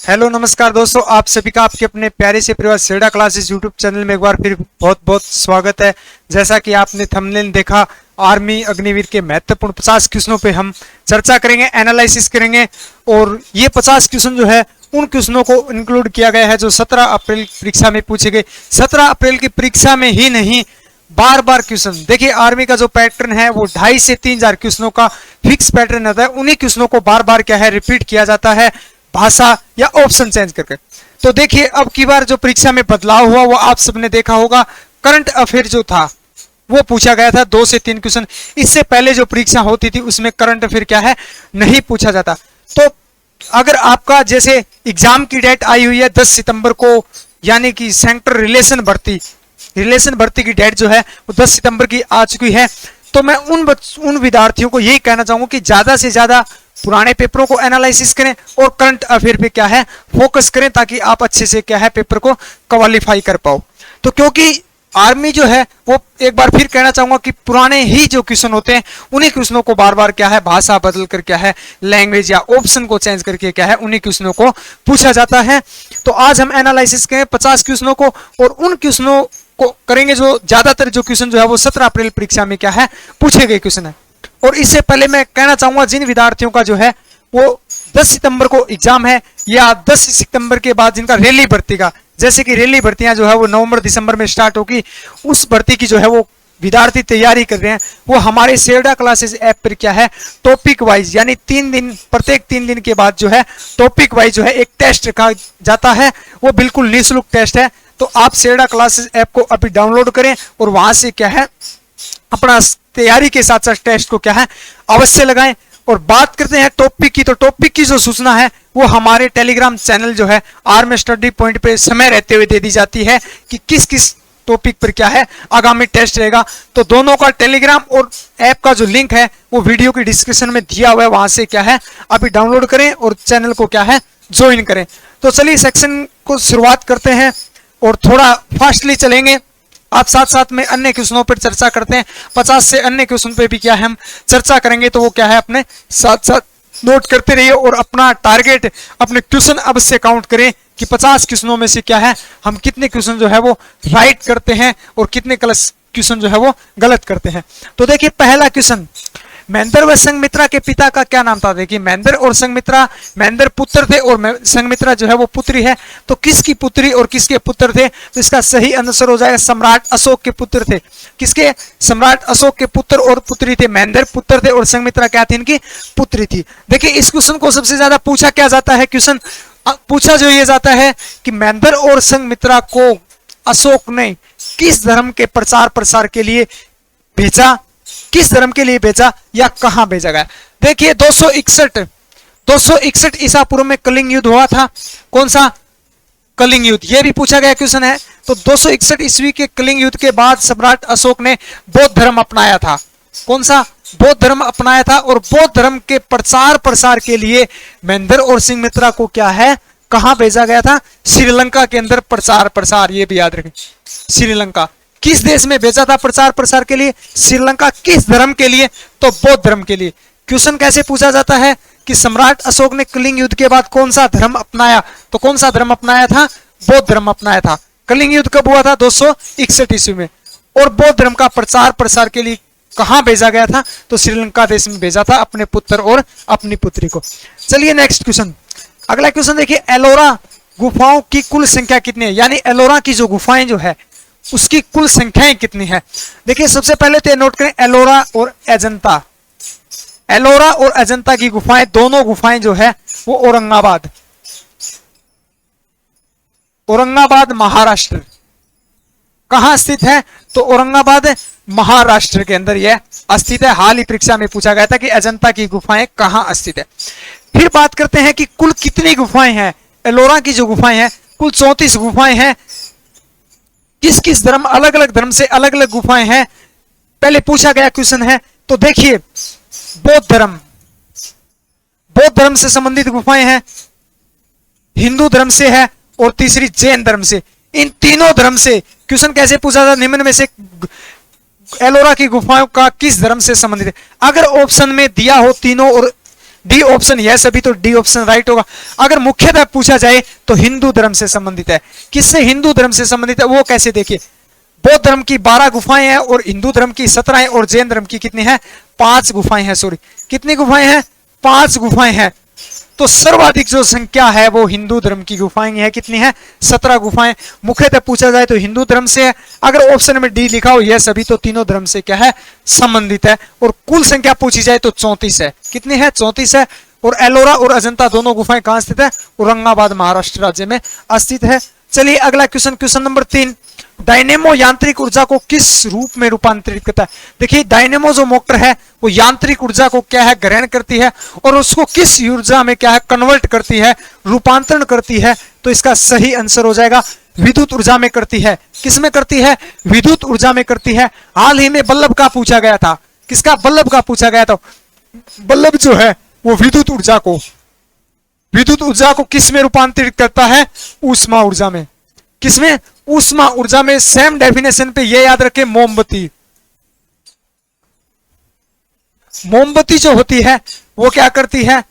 Hello नमस्कार दोस्तों, आप सभी का आपके अपने प्यारे से परिवार सेड़ा क्लासेस यूट्यूब चैनल में एक बार फिर बहुत बहुत स्वागत है। जैसा कि आपने थंबनेल देखा, आर्मी अग्निवीर के महत्वपूर्ण 50 क्वेश्चनों पे हम चर्चा करेंगे, एनालिसिस करेंगे। और ये 50 क्वेश्चन जो है उन क्वेश्चनों को इंक्लूड किया गया है जो 17 अप्रैल परीक्षा में पूछे गए। 17 अप्रैल की परीक्षा में ही नहीं, बार बार क्वेश्चन। देखिए, आर्मी का जो पैटर्न है वो 2500 से 3000 क्वेश्चनों का फिक्स पैटर्न रहता है। उन्हीं क्वेश्चनों को बार बार क्या है रिपीट किया जाता है, भाषा या ऑप्शन चेंज करके। तो देखिए, अब की बार जो परीक्षा में बदलाव हुआ वो आप सबने देखा होगा। करंट अफेयर जो था वो पूछा गया था 2 से 3 क्वेश्चन। इससे पहले जो परीक्षा होती थी उसमें करंट अफेयर क्या है नहीं पूछा जाता। तो अगर आपका जैसे एग्जाम की डेट आई हुई है 10 सितंबर को, यानी कि सेंट्रल रिलेशन भर्ती की डेट जो है वो 10 सितंबर की आ चुकी है। तो मैं उन विद्यार्थियों को यही कहना चाहूंगा कि ज्यादा से ज्यादा पुराने पेपरों को एनालिसिस करें और करंट अफेयर पे क्या है फोकस करें, ताकि आप अच्छे से क्या है पेपर को क्वालिफाई कर पाओ। तो क्योंकि आर्मी जो है वो, एक बार फिर कहना चाहूंगा कि पुराने ही जो क्वेश्चन होते हैं उन्हीं क्वेश्चनों को बार बार क्या है भाषा बदल कर क्या है लैंग्वेज या ऑप्शन को चेंज करके क्या है उन्हीं क्वेश्चनों को पूछा जाता है। तो आज हम एनालिसिस करें 50 क्वेश्चनों को, और उन क्वेश्चनों को करेंगे जो ज्यादातर जो क्वेश्चन जो है वो 17 अप्रैल परीक्षा में क्या है पूछे गए क्वेश्चन है। और इससे पहले मैं कहना चाहूंगा जिन विद्यार्थियों का जो है वो 10 सितंबर को एग्जाम है या 10 सितंबर के बाद जिनका रैली भर्ती का, जैसे कि रैली भर्तियां जो है वो नवंबर दिसंबर में स्टार्ट होगी, उस भर्ती की जो है वो विद्यार्थी तैयारी कर रहे हैं, वो हमारे सेड़ा क्लासेस ऐप पर क्या है टॉपिक वाइज, यानी 3 दिन, प्रत्येक 3 दिन के बाद जो है टॉपिक वाइज जो है एक टेस्ट रखा जाता है। वो बिल्कुल निःशुल्क टेस्ट है। तो आप सेड़ा क्लासेस ऐप को अभी डाउनलोड करें और वहां से क्या है अपना तैयारी के साथ साथ टेस्ट को क्या है अवश्य लगाएं। और बात करते हैं टॉपिक की, तो टॉपिक की जो सूचना है वो हमारे टेलीग्राम चैनल जो है आर्मी स्टडी पॉइंट पे समय रहते हुए दे दी जाती है कि किस किस टॉपिक पर क्या है आगामी टेस्ट रहेगा। तो दोनों का टेलीग्राम और ऐप का जो लिंक है वो वीडियो की डिस्क्रिप्शन में दिया हुआ है, वहां से क्या है अभी डाउनलोड करें और चैनल को क्या है ज्वाइन करें। तो चलिए सेक्शन को शुरुआत करते हैं और थोड़ा फास्टली चलेंगे, आप साथ साथ में अन्य क्वेश्चनों पर चर्चा करते हैं। 50 से अन्य क्वेश्चन पे भी क्या है हम चर्चा करेंगे, तो वो क्या है अपने साथ साथ नोट करते रहिए और अपना टारगेट, अपने क्वेश्चन अवश्य काउंट करें कि 50 क्वेश्चनों में से क्या है हम कितने क्वेश्चन जो है वो राइट करते हैं और कितने क्वेश्चन जो है वो गलत करते हैं। तो देखिए, पहला क्वेश्चन, महेंद्र व संघमित्रा के पिता का क्या नाम था। देखिए, महेंद्र और संघमित्रा, महेंद्र पुत्र थे और संघमित्रा जो है वो पुत्री है। तो किसकी पुत्री और किसके पुत्र थे, तो इसका सही आंसर हो जाएगा सम्राट अशोक के पुत्र थे। किसके? सम्राट अशोक के पुत्र और पुत्री थे। महेंद्र पुत्र थे और संघमित्रा क्या थी, इनकी पुत्री थी। देखिए, इस क्वेश्चन को सबसे ज्यादा पूछा क्या जाता है, क्वेश्चन पूछा जो ये जाता है कि महेंद्र और संघमित्रा को अशोक ने किस धर्म के प्रचार प्रसार के लिए भेजा, किस धर्म के लिए भेजा या कहां भेजा गया। देखिए, 261 ईसा पूर्व में कलिंग युद्ध हुआ था। कौन सा? कलिंग युद्ध। यह भी पूछा गया क्वेश्चन है। तो 261 ईस्वी के कलिंग युद्ध के बाद सम्राट अशोक ने बौद्ध धर्म अपनाया था। कौन सा? बौद्ध धर्म अपनाया था। और बौद्ध धर्म के प्रचार प्रसार के लिए महेंद्र और संघमित्रा को क्या है कहां भेजा गया था? श्रीलंका के अंदर प्रचार प्रसार, ये भी याद रखें। श्रीलंका किस देश में भेजा था प्रचार प्रसार के लिए? श्रीलंका। किस धर्म के लिए? तो बौद्ध धर्म के लिए। क्वेश्चन कैसे पूछा जाता है कि सम्राट अशोक ने कलिंग युद्ध के बाद कौन सा धर्म अपनाया, तो कौन सा धर्म अपनाया था? बौद्ध धर्म अपनाया था। कलिंग युद्ध कब हुआ था? 261 ईस्वी में। और बौद्ध धर्म का प्रचार प्रसार के लिए कहां भेजा गया था? तो श्रीलंका देश में भेजा था अपने पुत्र और अपनी पुत्री को। चलिए नेक्स्ट क्वेश्चन, अगला क्वेश्चन देखिए, एलोरा गुफाओं की कुल संख्या कितनी है, यानी एलोरा की जो गुफाएं जो है उसकी कुल संख्याएं कितनी है। देखिए, सबसे पहले तो नोट करें एलोरा और अजंता। एलोरा और अजंता की गुफाएं, दोनों गुफाएं जो है वो औरंगाबाद महाराष्ट्र। कहां स्थित है? तो औरंगाबाद महाराष्ट्र के अंदर यह स्थित है। हाल ही परीक्षा में पूछा गया था कि अजंता की गुफाएं कहां स्थित है। फिर बात करते हैं कि कुल कितनी गुफाएं हैं। एलोरा की जो गुफाएं हैं कुल 34 गुफाएं हैं। किस किस धर्म, अलग अलग धर्म से अलग अलग गुफाएं हैं, पहले पूछा गया क्वेश्चन है। तो देखिए, बौद्ध धर्म से संबंधित गुफाएं हैं, हिंदू धर्म से है और तीसरी जैन धर्म से। इन तीनों धर्म से क्वेश्चन कैसे पूछा था, निम्न में से एलोरा की गुफाओं का किस धर्म से संबंधित है। अगर ऑप्शन में दिया हो तीनों और डी ऑप्शन यह सभी, तो डी ऑप्शन राइट होगा। अगर मुख्यतः पूछा जाए तो हिंदू धर्म से संबंधित है। किससे? हिंदू धर्म से संबंधित है। वो कैसे? देखिए, बौद्ध धर्म की 12 गुफाएं हैं और हिंदू धर्म की 17 हैं और जैन धर्म की कितनी है? 5 गुफाएं हैं। सॉरी, कितनी गुफाएं हैं? 5 गुफाएं हैं। तो सर्वाधिक जो संख्या है वो हिंदू धर्म की गुफाएं है। कितनी है? 17 गुफाएं। मुख्यतः पूछा जाए तो हिंदू धर्म से है। अगर ऑप्शन में डी लिखा हो यह सभी, तो तीनों धर्म से क्या है? संबंधित है। और कुल संख्या पूछी जाए तो 34 है। कितनी है? 34 है। और एलोरा और अजंता दोनों गुफाएं कहां स्थित है? औरंगाबाद महाराष्ट्र राज्य में स्थित है। चलिए अगला क्वेश्चन, क्वेश्चन नंबर 3, डायनेमो यांत्रिक ऊर्जा को किस रूप में रूपांतरित करता है? देखिए, डायनेमो जो मोटर है वो यांत्रिक ऊर्जा को क्या है? ग्रहण करती है और उसको किस ऊर्जा में क्या है? कन्वर्ट करती है, रूपांतरण करती है। तो इसका सही आंसर हो जाएगा विद्युत ऊर्जा में करती है। किस में करती है? विद्युत ऊर्जा में करती है। हाल ही में बल्ब का पूछा गया था। किसका? बल्ब का पूछा गया था। बल्ब जो है वो विद्युत ऊर्जा को किस में रूपांतरित करता है? ऊष्मा ऊर्जा में। किसमें? ऊष्मा ऊर्जा में। सेम डेफिनेशन पे ये याद रखें, मोमबत्ती जो होती है वो क्या करती है?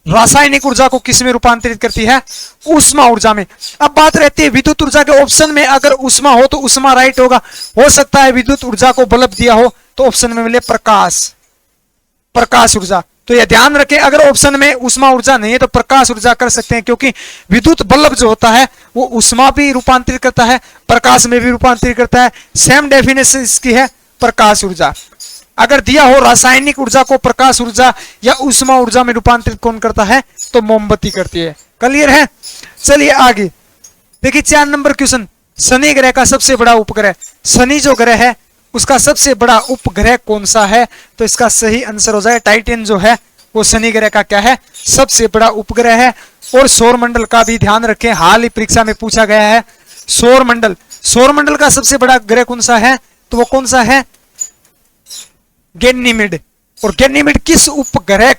रासायनिक ऊर्जा को किस में रूपांतरित करती है? ऊष्मा ऊर्जा में। अब बात रहती है विद्युत ऊर्जा के ऑप्शन में, अगर ऊष्मा हो तो ऊष्मा राइट होगा। हो सकता है विद्युत ऊर्जा को बल्ब दिया हो तो ऑप्शन में मिले प्रकाश ऊर्जा। तो यह ध्यान रखें, अगर ऑप्शन में ऊष्मा ऊर्जा नहीं है तो प्रकाश ऊर्जा कर सकते हैं, क्योंकि विद्युत बल्ब जो होता है वो ऊष्मा भी रूपांतरित करता है, प्रकाश में भी रूपांतरित करता है। सेम डेफिनेशन इसकी है, प्रकाश ऊर्जा। अगर दिया हो रासायनिक ऊर्जा को प्रकाश ऊर्जा या ऊष्मा ऊर्जा में रूपांतरित कौन करता है? तो मोमबत्ती करती है। क्लियर है? चलिए आगे देखिए 4 नंबर क्वेश्चन, शनि ग्रह का सबसे बड़ा उपग्रह। शनि जो ग्रह है उसका सबसे बड़ा उपग्रह कौन सा है? तो इसका सही आंसर हो जाएगा टाइटन जो है वो शनि ग्रह का क्या है? सबसे बड़ा उपग्रह है। और सौरमंडल का भी ध्यान रखें, हाल ही परीक्षा में पूछा गया है। सौरमंडल का सबसे बड़ा ग्रह कौन सा है? तो वो कौन सा है? गैनीमेड। और गैनीमेड किस ग्रह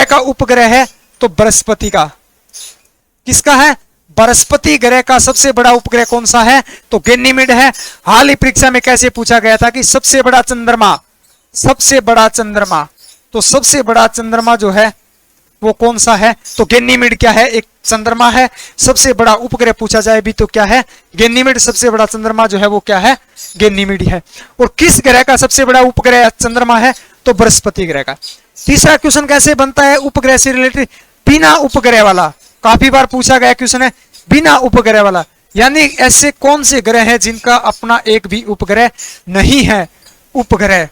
का उपग्रह है? तो बृहस्पति का। किसका है? बृहस्पति ग्रह का सबसे बड़ा उपग्रह कौन सा है? तो गैनीमेड है। हाल ही परीक्षा में कैसे पूछा गया था कि सबसे बड़ा चंद्रमा, तो सबसे बड़ा चंद्रमा जो है वो कौन सा है? तो गैनीमेड क्या है? एक चंद्रमा है। सबसे बड़ा उपग्रह पूछा जाए भी तो क्या है? गैनीमेड। सबसे बड़ा चंद्रमा जो है वो क्या है? गैनीमेड है। और किस ग्रह का सबसे बड़ा उपग्रह चंद्रमा है? तो बृहस्पति ग्रह का। तीसरा क्वेश्चन कैसे बनता है उपग्रह से रिलेटेड? बिना उपग्रह वाला। काफी बार पूछा गया क्वेश्चन है, बिना उपग्रह वाला, यानी ऐसे कौन से ग्रह हैं जिनका अपना एक भी उपग्रह नहीं है? उपग्रह।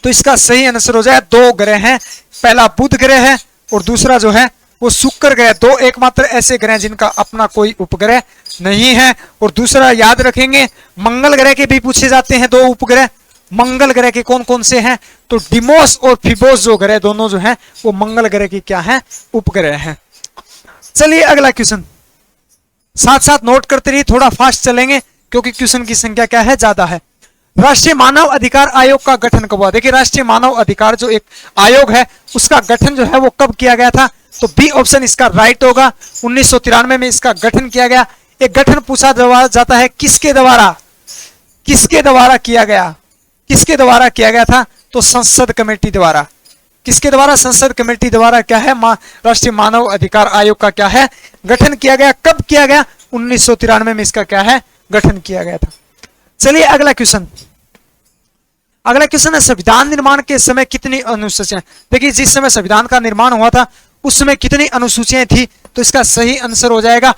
तो इसका सही आंसर हो जाए 2 ग्रह हैं। पहला बुध ग्रह है और दूसरा जो है वो शुक्र ग्रह। 2 एकमात्र ऐसे ग्रह जिनका अपना कोई उपग्रह नहीं है। और दूसरा याद रखेंगे, मंगल ग्रह के भी पूछे जाते हैं 2 उपग्रह। मंगल ग्रह के कौन कौन से हैं? तो डिमोस और फिबोस जो ग्रह दोनों जो हैं वो मंगल ग्रह की क्या है? उपग्रह हैं। चलिए अगला क्वेश्चन, साथ साथ नोट करते रहिए, थोड़ा फास्ट चलेंगे क्योंकि क्वेश्चन की संख्या क्या है? ज्यादा है। राष्ट्रीय मानव अधिकार आयोग का गठन कब हुआ? देखिए, राष्ट्रीय मानव अधिकार जो एक आयोग है उसका गठन जो है वो कब किया गया था? तो बी ऑप्शन इसका राइट होगा। 1993 में इसका गठन किया गया। एक गठन पूछा जाता है किसके द्वारा किया गया था? तो संसद कमेटी द्वारा। किसके द्वारा? संसद कमेटी द्वारा क्या है? राष्ट्रीय मानव अधिकार आयोग का क्या है? गठन किया गया। कब किया गया? 1993 में इसका क्या है? गठन किया गया था। चलिए अगला क्वेश्चन है, संविधान निर्माण के समय कितनी अनुसूचियां? देखिए, जिस समय संविधान का निर्माण हुआ था उस समय कितनी अनुसूचियां थी? तो इसका सही आंसर हो जाएगा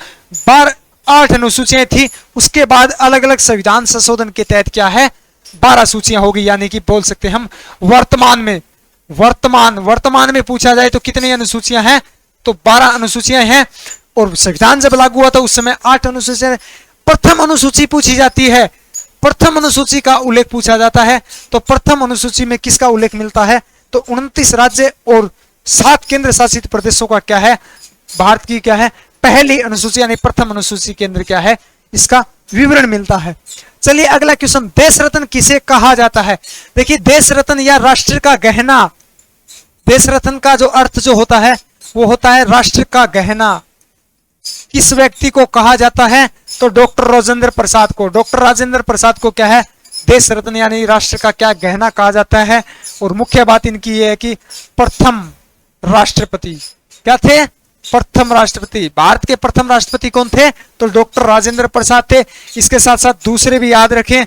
8 अनुसूचियां थी। उसके बाद अलग अलग संविधान संशोधन के तहत क्या है? 12 सूचियां होगी, यानी कि बोल सकते हम वर्तमान में पूछा जाए तो कितनी अनुसूचियां हैं? तो 12 अनुसूचियां हैं। और संविधान जब लागू हुआ था उस समय 8 अनुसूचियां। प्रथम अनुसूची पूछी जाती है, प्रथम अनुसूची का उल्लेख पूछा जाता है। तो प्रथम अनुसूची में किसका उल्लेख मिलता है? तो 29 राज्य और 7 केंद्र शासित प्रदेशों का क्या है? भारत की क्या है? पहली अनुसूची, यानी प्रथम अनुसूची के अंदर क्या है? इसका विवरण मिलता है। चलिए अगला क्वेश्चन, देश रत्न किसे कहा जाता है? देखिए, देश रत्न या राष्ट्र का गहना, देश रत्न का जो अर्थ जो होता है वो होता है राष्ट्र का गहना। किस व्यक्ति को कहा जाता है? तो डॉक्टर राजेंद्र प्रसाद को। डॉक्टर राजेंद्र प्रसाद को क्या है? देश रत्न यानी राष्ट्र का क्या गहना कहा जाता है। और मुख्य बात इनकी ये है कि प्रथम राष्ट्रपति क्या थे, प्रथम राष्ट्रपति। भारत के प्रथम राष्ट्रपति कौन थे, तो डॉक्टर राजेंद्र प्रसाद थे। इसके साथ साथ दूसरे भी याद रखें,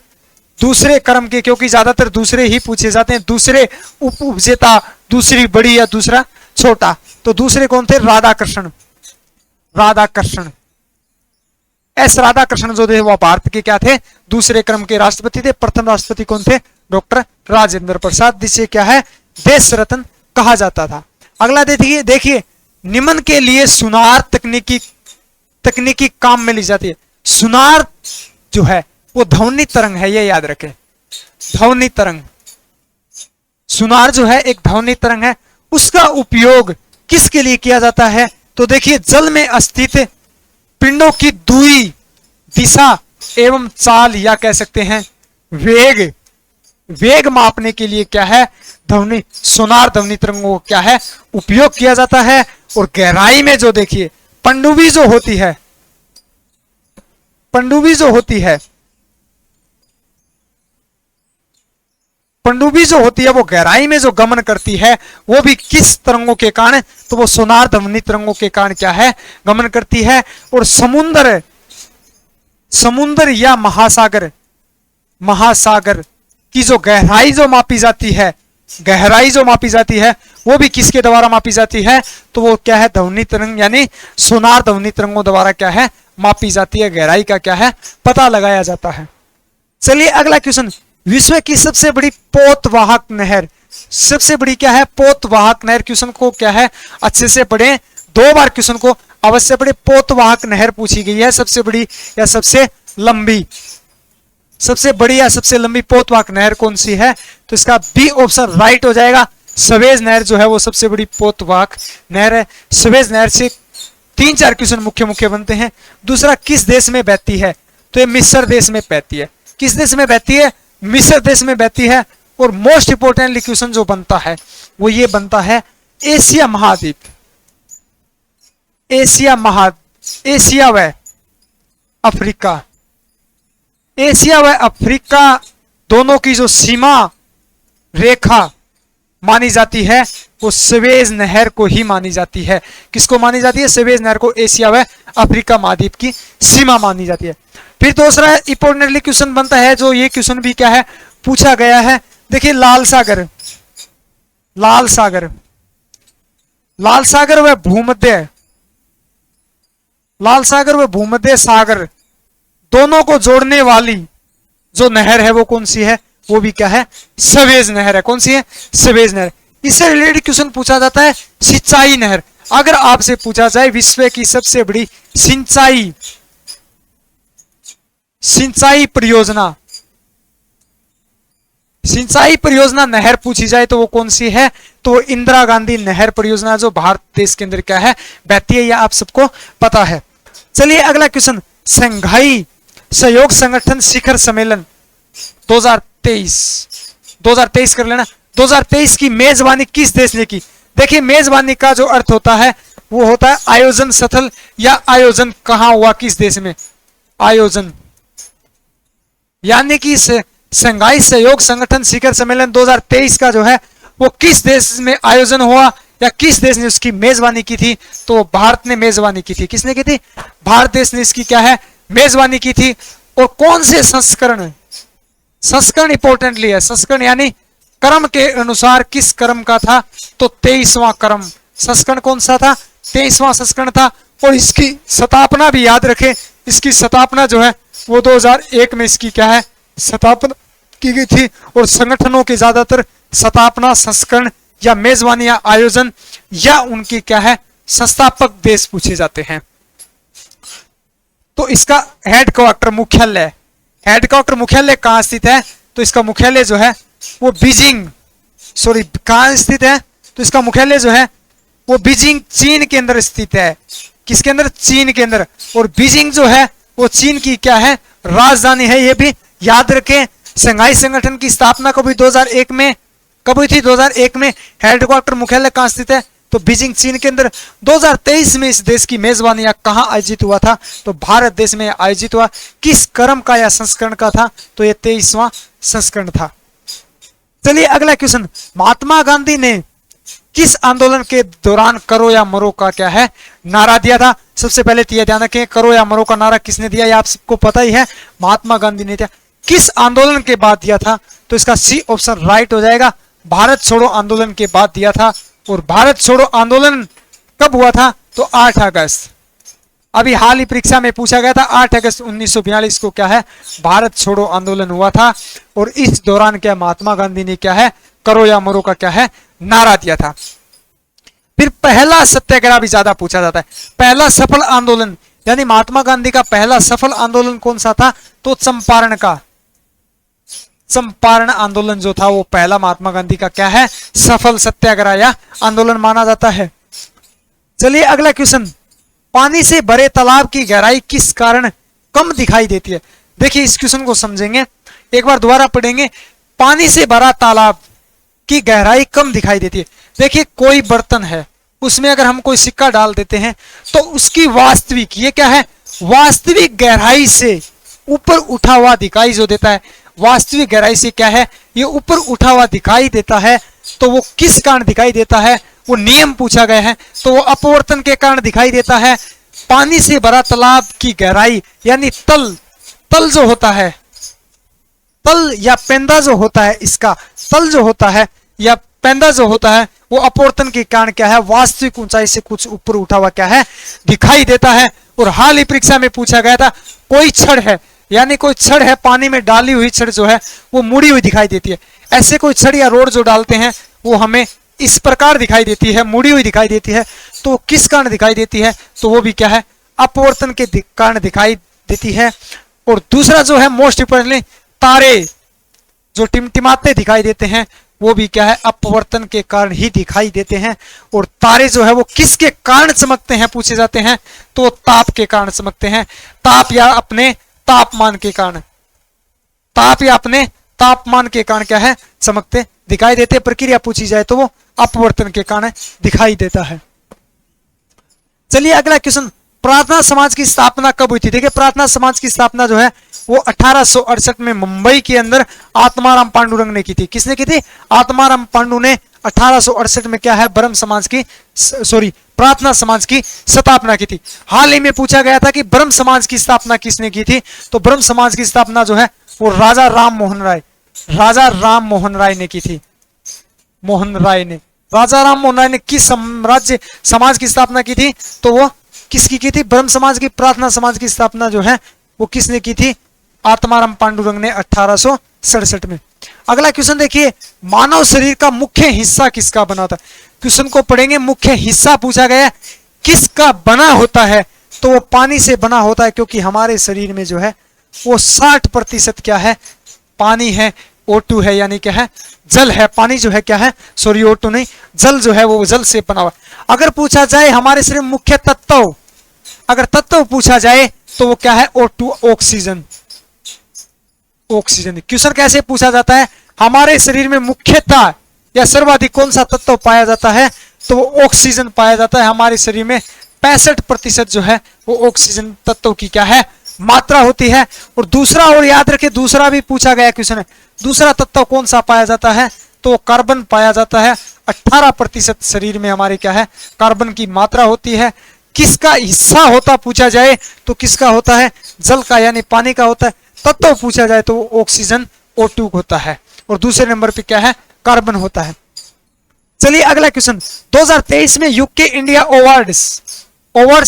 दूसरे क्रम के, क्योंकि ज्यादातर दूसरे ही पूछे जाते हैं। दूसरे उप उपजेता, दूसरी बड़ी या दूसरा छोटा, तो दूसरे कौन थे, राधाकृष्ण, राधाकृष्ण, एस राधाकृष्ण जो थे वो भारत के क्या थे, दूसरे क्रम के राष्ट्रपति थे। प्रथम राष्ट्रपति कौन थे, डॉक्टर राजेंद्र प्रसाद, जिसे क्या है देश रत्न कहा जाता था। अगला देखिए, देखिए निम्न के लिए सुनार तकनीकी काम में ली जाती है। सुनार जो है वो ध्वनि तरंग है, ये याद रखें, ध्वनि तरंग। सुनार जो है एक ध्वनि तरंग है। उसका उपयोग किसके लिए किया जाता है, तो देखिए जल में स्थित पिंडों की दूरी, दिशा एवं चाल या कह सकते हैं वेग, वेग मापने के लिए क्या है ध्वनि, सोनार ध्वनि तरंगों को क्या है उपयोग किया जाता है। और गहराई में जो देखिए पनडुब्बी जो होती है, पनडुब्बी जो होती है, पनडुब्बी जो होती है वो गहराई में जो गमन करती है वो भी किस तरंगों के कारण, तो वो सोनार ध्वनि तरंगों के कारण क्या है गमन करती है। और समुद्र, समुद्र या महासागर, महासागर की जो गहराई जो मापी जाती है, गहराई जो मापी जाती है वो भी किसके द्वारा मापी जाती है, तो वो क्या है ध्वनि तरंग यानी सोनार ध्वनि तरंगों द्वारा क्या है मापी जाती है, गहराई का क्या है पता लगाया जाता है। चलिए अगला क्वेश्चन, विश्व की सबसे बड़ी पोतवाहक नहर, सबसे बड़ी क्या है पोतवाहक नहर। क्वेश्चन को क्या है अच्छे से पढ़ें, 2 बार क्वेश्चन को अवश्य पढ़े। पोतवाहक नहर पूछी गई है, सबसे बड़ी या सबसे लंबी, सबसे बड़ी या सबसे लंबी पोतवाहक नहर कौन सी है, तो इसका बी ऑप्शन राइट हो जाएगा। सवेज नहर जो है वो सबसे बड़ी पोतवाहक नहर है। सवेज नहर से 3-4 क्वेश्चन मुख्य बनते हैं। दूसरा, किस देश में बहती है, तो ये मिस्र देश में बहती है। किस देश में बहती है, मिस्र देश में बहती है। और मोस्ट इंपोर्टेंटली क्वेश्चन जो बनता है वो ये बनता है एशिया महाद्वीप, एशिया एशिया व अफ्रीका, एशिया व अफ्रीका दोनों की जो सीमा रेखा मानी जाती है वो सवेज नहर को ही मानी जाती है। किसको मानी जाती है, सवेज नहर को एशिया व अफ्रीका महाद्वीप की सीमा मानी जाती है। फिर दूसरा इंपोर्टेंटली क्वेश्चन बनता है, जो ये क्वेश्चन भी क्या है पूछा गया है। देखिए लाल सागर, लाल सागर, लाल सागर व भूमध्य, लाल सागर व भूमध्य सागर दोनों को जोड़ने वाली जो नहर है वो कौन सी है, वो भी क्या है सवेज नहर है। कौन सी है, सवेज नहर। इससे रिलेटेड क्वेश्चन पूछा जाता है सिंचाई नहर। अगर आपसे पूछा जाए विश्व की सबसे बड़ी सिंचाई, सिंचाई परियोजना, सिंचाई परियोजना नहर पूछी जाए तो वो कौन सी है, तो इंदिरा गांधी नहर परियोजना जो भारत देश के अंदर क्या है बहती है, यह आप सबको पता है। चलिए अगला क्वेश्चन, शंघाई सहयोग संगठन शिखर सम्मेलन 2023, 2023 कर लेना। 2023 की मेजबानी किस देश ने की। देखिए मेजबानी का जो अर्थ होता है वो होता है आयोजन स्थल या आयोजन कहां हुआ, किस देश में आयोजन, यानी कि शंघाई सहयोग संगठन शिखर सम्मेलन 2023 का जो है वो किस देश में आयोजन हुआ या किस देश ने उसकी मेजबानी की थी, तो भारत ने मेजबानी की थी। किसने की थी, भारत देश ने इसकी क्या है मेजबानी की थी। और कौन से संस्करण, संस्करण इंपोर्टेंटली है, संस्करण यानी क्रम के अनुसार किस क्रम का था, तो 23वां क्रम। संस्करण कौन सा था, 23वां संस्करण था। और इसकी स्थापना भी याद रखें, इसकी स्थापना जो है वो 2001 में इसकी क्या है स्थापना की गई थी। और संगठनों के ज्यादातर स्थापना संस्करण या मेजबानी या आयोजन या उनकी क्या है संस्थापक देश पूछे जाते हैं। तो इसका हेडक्वार्टर मुख्यालय, हेडक्वार्टर मुख्यालय कहां स्थित है, तो इसका मुख्यालय जो है वो बीजिंग, सॉरी कहां स्थित है, तो इसका मुख्यालय जो है वो बीजिंग चीन के अंदर स्थित है। किसके अंदर, चीन के अंदर। और बीजिंग जो है वो चीन की क्या है राजधानी है, ये भी याद रखें। शंघाई संगठन की स्थापना कभी 2001 में कब हुई थी, 2001 में। हेडक्वार्टर मुख्यालय कहां स्थित है, तो बीजिंग चीन के अंदर 2023 में इस देश की मेजबानी कहां आयोजित हुआ था? तो भारत देश में आयोजित हुआ। किस क्रम का या संस्करण का था? तो ये 23वां संस्करण था। चलिए अगला क्वेश्चन, महात्मा गांधी ने किस आंदोलन के दौरान करो या मरो का क्या है नारा दिया था? सबसे पहले तो ध्यान रखें, करो या मरो का नारा किसने दिया? ये आप सबको पता ही है, महात्मा गांधी ने दिया। किस आंदोलन के बाद दिया था? तो इसका सी ऑप्शन राइट हो जाएगा, भारत छोड़ो आंदोलन के बाद दिया था। और भारत छोड़ो आंदोलन कब हुआ था? तो 8 अगस्त। अभी हाल ही परीक्षा में पूछा गया था, 8 अगस्त 1942 को क्या है भारत छोड़ो आंदोलन हुआ था। और इस दौरान क्या महात्मा गांधी ने क्या है करो या मरो का क्या है नारा दिया था। फिर पहला सत्याग्रह भी ज्यादा पूछा जाता है, पहला सफल आंदोलन यानी महात्मा गांधी का पहला सफल आंदोलन कौन सा था? तो चंपारण का, चंपारण आंदोलन जो था वो पहला महात्मा गांधी का क्या है सफल सत्याग्रह या आंदोलन माना जाता है। चलिए अगला क्वेश्चन, पानी से भरे तालाब की गहराई किस कारण कम दिखाई देती है? देखिए इस क्वेश्चन को समझेंगे, एक बार दोबारा पढ़ेंगे। पानी से भरा तालाब की गहराई कम दिखाई देती है। देखिए कोई बर्तन है, उसमें अगर हम कोई सिक्का डाल देते हैं तो उसकी वास्तविक, ये क्या है वास्तविक गहराई से ऊपर उठा हुआ दिखाई जो देता है, वास्तविक गहराई से क्या है ये ऊपर उठा हुआ दिखाई देता है। तो वो किस कारण दिखाई देता है? वो नियम पूछा गया है, तो वो अपवर्तन के कारण दिखाई देता है। पानी से भरा तालाब की गहराई यानी तल जो होता है, तल या पेंदा जो होता है, इसका तल जो होता है या पेंदा जो होता है वो अपवर्तन के कारण क्या है वास्तविक ऊंचाई से कुछ ऊपर उठा हुआ क्या है दिखाई देता है। और हाल ही परीक्षा में पूछा गया था, कोई छड़ है यानी कोई छड़ है, पानी में डाली हुई छड़ जो है वो मुड़ी हुई दिखाई देती है। ऐसे कोई छड़ या रोड जो डालते हैं वो हमें इस प्रकार दिखाई देती है, मुड़ी हुई दिखाई देती है। तो किस कारण दिखाई देती है? तो वो भी क्या है अपवर्तन के कारण दिखाई देती है। और दूसरा जो है मोस्ट इंपोर्टेंटली, तारे जो टिमटिमाते दिखाई देते हैं वो भी क्या है अपवर्तन के कारण ही दिखाई देते हैं। और तारे जो है वो किसके कारण चमकते हैं पूछे जाते हैं? तो ताप के कारण चमकते हैं, ताप या अपने तापमान के कारण, ताप या अपने तापमान के कारण क्या है चमकते दिखाई देते। प्रक्रिया पूछी जाए तो वो अपवर्तन के कारण दिखाई देता है। चलिए अगला क्वेश्चन, प्रार्थना समाज की स्थापना कब हुई थी? देखिए प्रार्थना समाज की स्थापना जो है वो 1868 में मुंबई के अंदर आत्माराम पांडुरंग ने की थी। किसने की थी? आत्माराम पांडु ने 1868 में क्या है ब्रह्म समाज की प्रार्थना समाज की स्थापना की थी। हाल ही में पूछा गया था कि ब्रह्म समाज की स्थापना किसने की थी? तो ब्रह्म समाज की स्थापना जो है वो राजा राम मोहन राय ने की थी। राजा राम मोहन राय ने किस साम्राज्य समाज की स्थापना की थी? तो वो किसकी की थी? ब्रह्म समाज की। प्रार्थना समाज की स्थापना जो है वो किसने की थी? आत्माराम पांडुरंग ने 1867 में। अगला क्वेश्चन देखिए, मानव शरीर का मुख्य हिस्सा किसका बना होता है? क्वेश्चन को पढ़ेंगे, मुख्य हिस्सा पूछा गया है किसका बना होता है? तो वो पानी से बना होता है, क्योंकि हमारे शरीर में जो है वो 60% क्या है पानी है, O2 है, यानी क्या है जल है। पानी जो है क्या है O2 नहीं, जल जो है वो जल से बना हुआ। अगर पूछा जाए हमारे शरीर में मुख्य तत्व, अगर तत्व पूछा जाए तो वो क्या है O2 ऑक्सीजन। क्वेश्चन कैसे पूछा जाता है? हमारे शरीर में मुख्यतः या सर्वाधिक कौन सा तत्व पाया जाता है? तो वो ऑक्सीजन पाया जाता है। हमारे शरीर में 65% जो है वो ऑक्सीजन तत्व की क्या है मात्रा होती है। और दूसरा, और याद रखें दूसरा भी पूछा गया क्वेश्चन है, दूसरा तत्व कौन सा पाया जाता है? तो कार्बन पाया जाता है। 18% शरीर में हमारे क्या है कार्बन की मात्रा होती है। किसका हिस्सा होता पूछा जाए तो किसका होता है? जल का, यानी पानी का होता है। तत्व पूछा जाए तो ऑक्सीजन O2 होता है। और दूसरे नंबर पे क्या है कार्बन होता है। चलिए अगला क्वेश्चन, 2023 में यूके इंडिया अवार्ड्स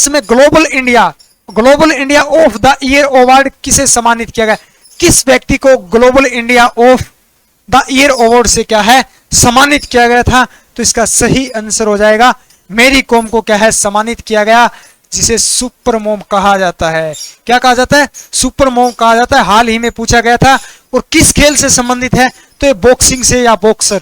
में global India of the year award किसे सम्मानित किया गया? किस व्यक्ति को global India of the year award से क्या है सम्मानित किया गया था? तो इसका सही आंसर हो जाएगा मेरी कॉम को क्या है सम्मानित किया गया, जिसे सुपर मॉम कहा जाता है। क्या कहा जाता है? सुपर मॉम कहा जाता है। हाल ही में पूछा गया था। और किस खेल से संबंधित है? तो ये बॉक्सिंग से या बॉक्सर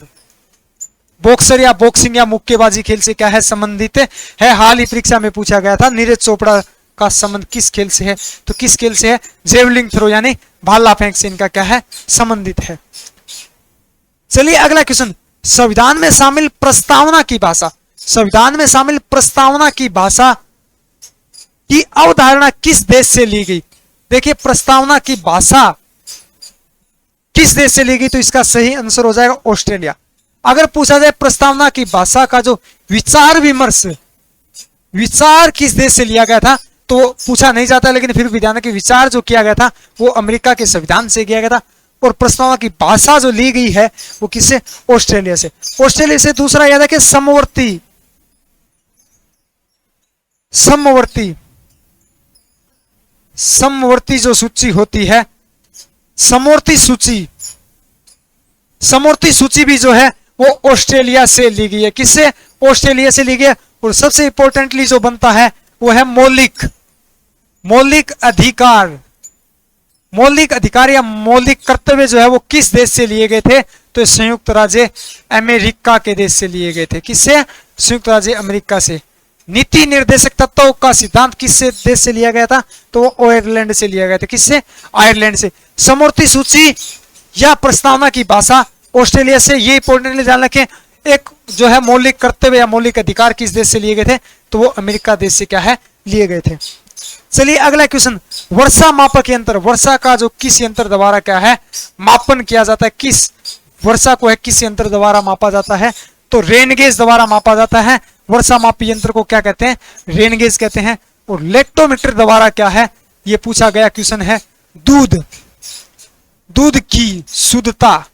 या बॉक्सिंग या मुक्केबाजी खेल से क्या है संबंधित है। हाल ही परीक्षा में पूछा गया था नीरज चोपड़ा का संबंध किस खेल से है? तो किस खेल से है? जेवलिंग थ्रो यानी भाला फेंक से इनका क्या है संबंधित है। चलिए अगला क्वेश्चन, संविधान में शामिल प्रस्तावना की भाषा। संविधान में शामिल प्रस्तावना की भाषा की अवधारणा किस देश से ली गई? देखिए, प्रस्तावना की भाषा किस देश से ली गई, तो इसका सही आंसर हो जाएगा ऑस्ट्रेलिया। अगर पूछा जाए प्रस्तावना की भाषा का जो विचार विमर्श, विचार किस देश से लिया गया था, तो पूछा नहीं जाता, लेकिन फिर भी ध्यान रखें, विचार जो किया गया था वो अमेरिका के संविधान से किया गया था, और प्रस्तावना की भाषा जो ली गई है वो किससे? ऑस्ट्रेलिया से। ऑस्ट्रेलिया से। दूसरा याद रखें, समवर्ती, समवर्ती, समवर्ती जो सूची होती है, समवर्ती सूची, समवर्ती सूची भी जो है वो ऑस्ट्रेलिया से ली गई है। किससे? ऑस्ट्रेलिया से ली गई है। और सबसे इंपॉर्टेंटली जो बनता है वो है मौलिक, मौलिक अधिकार, मौलिक अधिकार या मौलिक कर्तव्य जो है वो किस देश से लिए गए थे? तो संयुक्त राज्य अमेरिका के देश से लिए गए थे। किससे? संयुक्त राज्य अमेरिका से। नीति निर्देशक तत्वों का सिद्धांत किस देश से लिया गया था? तो वो आयरलैंड से लिया गया था। किससे? आयरलैंड से। समवर्ती सूची या प्रस्तावना की भाषा ऑस्ट्रेलिया से। ये इंपॉर्टेंटली ध्यान रखें। एक जो है मौलिक कर्तव्य या मौलिक अधिकार किस देश से लिए गए थे? तो वो अमेरिका देश से क्या है? लिए गए थे। चलिए अगला क्वेश्चन, वर्षा मापक यंत्र, वर्षा का जो किस यंत्र द्वारा क्या है मापन किया जाता है? किस वर्षा को है किस यंत्र द्वारा मापा जाता है? तो रेन गेज द्वारा मापा जाता है। वर्षा मापी यंत्र को क्या कहते हैं? रेन गेज कहते हैं। और लेक्टोमीटर द्वारा क्या है? ये पूछा गया क्वेश्चन है दूध, दूध की शुद्धता,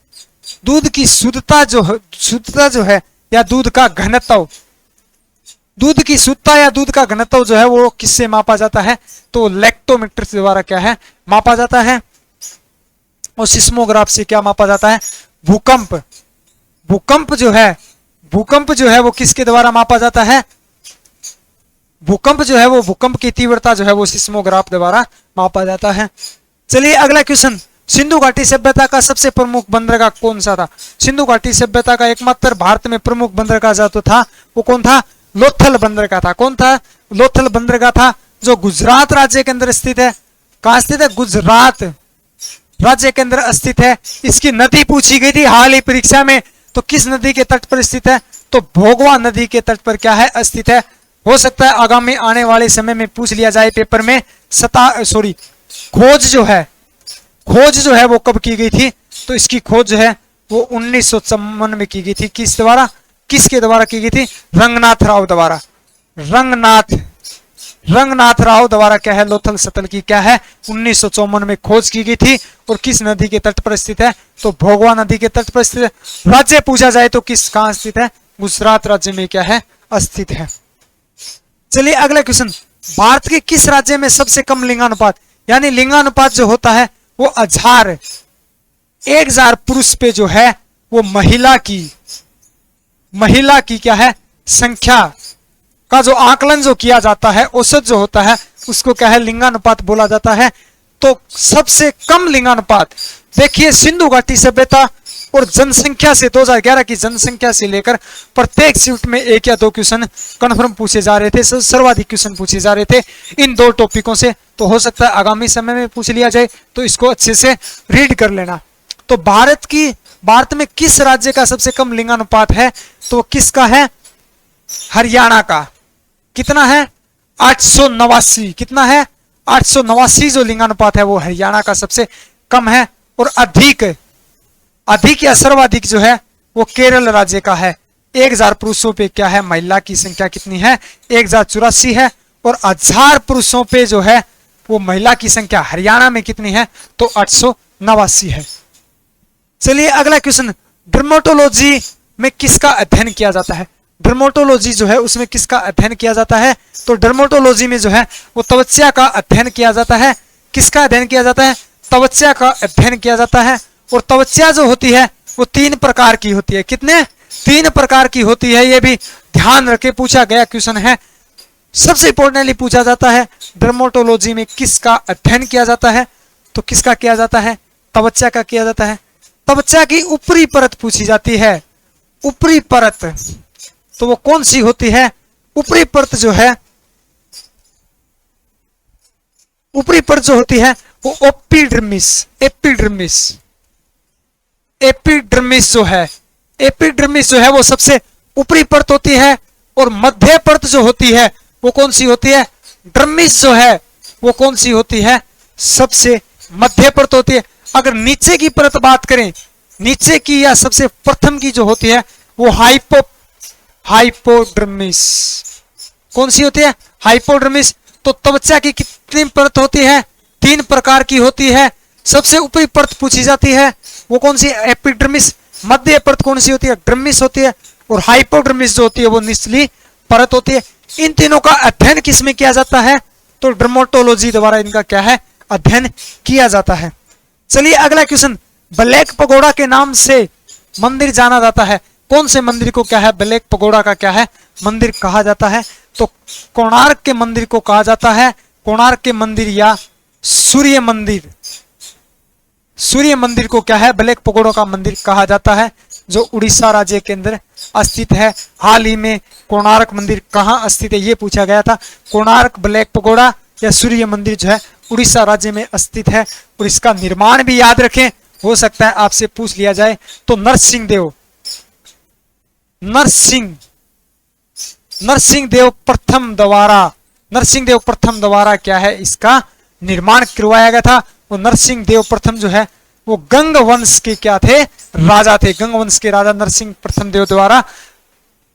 दूध की शुद्धता जो है या दूध का घनत्व, दूध की शुद्धता या दूध का घनत्व जो है वो किससे मापा जाता है? तो लेक्टोमीटर द्वारा क्या है मापा जाता है। और सिस्मोग्राफ से क्या मापा जाता है? भूकंप, भूकंप जो है, भूकंप जो है वो किसके द्वारा मापा जाता है? भूकंप जो है वो, भूकंप की तीव्रता जो है वो सिस्मोग्राफ द्वारा मापा जाता है। चलिए अगला क्वेश्चन, सिंधु घाटी सभ्यता का सबसे प्रमुख बंदरगाह कौन सा था? सिंधु घाटी सभ्यता का एकमात्र भारत में प्रमुख बंदरगाह जो था वो कौन था? लोथल बंदरगाह था। कौन था? लोथल बंदरगाह था, जो गुजरात राज्य के अंदर स्थित है। कहां स्थित है? गुजरात राज्य के अंदर स्थित है। इसकी नदी पूछी गई थी हाल ही परीक्षा में, तो किस नदी के तट पर स्थित है? तो भोगवा नदी के तट पर क्या है? स्थित है। हो सकता है आगामी आने वाले समय में पूछ लिया जाए पेपर में। खोज जो है वो कब की गई थी? तो इसकी खोज जो है वो 1954 में की गई थी। किस द्वारा? किसके द्वारा की गई थी? रंगनाथ राव द्वारा। रंगनाथ राव द्वारा क्या है? लोथल सतल की क्या है 1954 में खोज की गई थी। और किस नदी के तट पर स्थित है? तो भोगवा नदी के तट पर स्थित है। राज्य पूछा जाए तो किस कहां स्थित है? गुजरात राज्य में क्या है? स्थित है। चलिए अगला क्वेश्चन, भारत के किस राज्य में सबसे कम लिंगानुपात, यानी लिंगानुपात जो होता है वो 1000 पुरुष पे जो है वो महिला की क्या है? संख्या का जो आकलन जो किया जाता है, औसत जो होता है उसको क्या है? लिंगानुपात बोला जाता है। तो सबसे कम लिंगानुपात देखिए, सिंधु घाटी सभ्यता और जनसंख्या से 2011 की जनसंख्या से लेकर प्रत्येक शिफ्ट में 1 या 2 क्वेश्चन कन्फर्म पूछे जा रहे थे, सर्वाधिक क्वेश्चन पूछे जा रहे थे इन 2 टॉपिकों से। तो हो सकता है आगामी समय में पूछ लिया जाए, तो इसको अच्छे से रीड कर लेना। तो भारत में किस राज्य का सबसे कम लिंगानुपात है? तो किसका है? हरियाणा का। कितना है? 889। कितना है? 889 जो लिंगानुपात है वो हरियाणा का सबसे कम है। और अधिक या सर्वाधिक जो है वो केरल राज्य का है। 1000 पुरुषों पे क्या है? महिला की संख्या कितनी है? 1084 है। और 1000 पुरुषों पे जो है वो महिला की संख्या हरियाणा में कितनी है? तो 889 है। चलिए अगला क्वेश्चन, डर्मेटोलॉजी में किसका अध्ययन किया जाता है? डर्मेटोलॉजी जो है उसमें किसका अध्ययन किया जाता है? तो डर्मेटोलॉजी में जो है वो त्वचा का अध्ययन किया जाता है। किसका अध्ययन किया जाता है? त्वचा का अध्ययन किया जाता है। और त्वचा जो होती है वो 3 प्रकार की होती है। कितने? 3 प्रकार की होती है। ये भी ध्यान रखे, पूछा गया क्वेश्चन है। सबसे इंपॉर्टेंटली पूछा जाता है डर्मेटोलॉजी में किसका अध्ययन किया जाता है? तो किसका किया जाता है? त्वचा का किया जाता है। त्वचा की ऊपरी परत पूछी जाती है। ऊपरी परत तो वो कौन सी होती है? ऊपरी परत जो है, ऊपरी परत जो होती है वो एपिडर्मिस। एपिडर्मिस जो है वो सबसे ऊपरी परत होती है। और मध्य परत जो होती है वो कौन सी होती है? ड्रमिस जो है वो कौन सी होती है? सबसे मध्य परत होती है। अगर नीचे की परत बात करें, नीचे की या सबसे प्रथम की जो होती है वो हाइपोडर्मिस। कौन सी होती है? हाइपोडर्मिस। तो त्वचा की कितनी परत होती है? 3 प्रकार की होती है। सबसे ऊपरी परत पूछी जाती है वो कौन सी? एपिडर्मिस। मध्य परत कौन सी होती है? ड्रमिस होती है। और हाइपोडर्मिस जो होती है वो निचली परत होती है। इन तीनों का अध्ययन किसमें किया जाता है? तो डर्मेटोलॉजी द्वारा इनका क्या है? अध्ययन किया जाता है। चलिए अगला क्वेश्चन, ब्लैक पगोड़ा के नाम से मंदिर जाना जाता है। कौन से मंदिर को क्या है? ब्लैक पगोड़ा का क्या है? मंदिर कहा जाता है। तो कोणार्क के मंदिर को कहा जाता है कोणार्क के मंदिर या सूर्य मंदिर। सूर्य मंदिर को क्या है? ब्लैक पगोड़ा का मंदिर कहा जाता है, जो उड़ीसा राज्य के अंदर स्थित है। हाल ही में कोणार्क मंदिर कहाँ स्थित है ये पूछा गया था। कोणार्क, ब्लैक पगोड़ा या सूर्य मंदिर जो है उड़ीसा राज्य में स्थित है। और इसका निर्माण भी याद रखें, हो सकता है आपसे पूछ लिया जाए। तो नरसिंह देव प्रथम द्वारा क्या है? इसका निर्माण करवाया गया था। वो नरसिंह देव प्रथम जो है वो गंग वंश के क्या थे? राजा थे। गंग वंश के राजा नरसिंह प्रथम देव द्वारा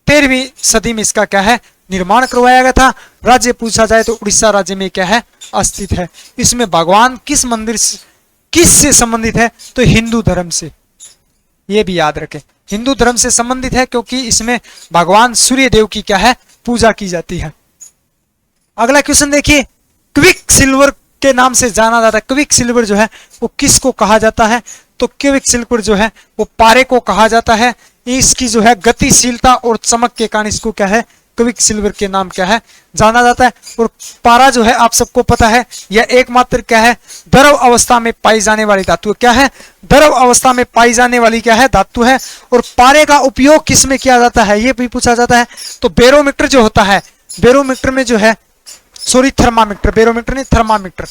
13वीं सदी में इसका क्या है? निर्माण करवाया गया था। राज्य पूछा जाए तो उड़ीसा राज्य में क्या है? स्थित है। इसमें भगवान किस से संबंधित है? तो हिंदू धर्म से। ये भी याद रखें, हिंदू धर्म से संबंधित है, क्योंकि इसमें भगवान सूर्य देव की क्या है? पूजा की जाती है। अगला क्वेश्चन देखिए, क्विक सिल्वर के नाम से जाना जाता है। क्विक सिल्वर जो है वो किसको कहा जाता है? तो क्विक सिल्वर जो है वो पारे को कहा जाता है। इसकी जो है गतिशीलता और चमक के कारण इसको क्या है? क्विक सिल्वर के नाम क्या है? जाना जाता है। और पारा जो है आप सबको पता है यह एकमात्र क्या है? द्रव अवस्था में पाई जाने वाली धातु क्या है? द्रव अवस्था में पाई जाने वाली क्या है? धातु है। और पारे का उपयोग किस में किया जाता है ये भी पूछा जाता है। तो बैरोमीटर जो होता है, बैरोमीटर में जो है, सॉरी थर्मामीटर, बैरोमीटर नहीं थर्मामीटर,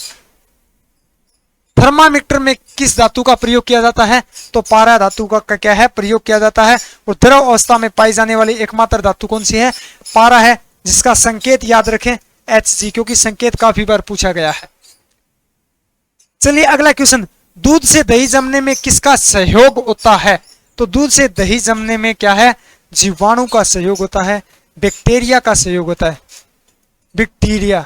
थर्मामीटर में किस धातु का प्रयोग किया जाता है? तो पारा धातु का क्या है? प्रयोग किया जाता है। और द्रव अवस्था में पाई जाने वाली एकमात्र धातु कौन सी है? पारा है, जिसका संकेत याद रखें Hg, क्योंकि संकेत काफी बार पूछा गया है। चलिए अगला क्वेश्चन, दूध से दही जमने में किसका सहयोग होता है? तो दूध से दही जमने में क्या है? जीवाणु का सहयोग होता है, बैक्टीरिया का सहयोग होता है। बैक्टीरिया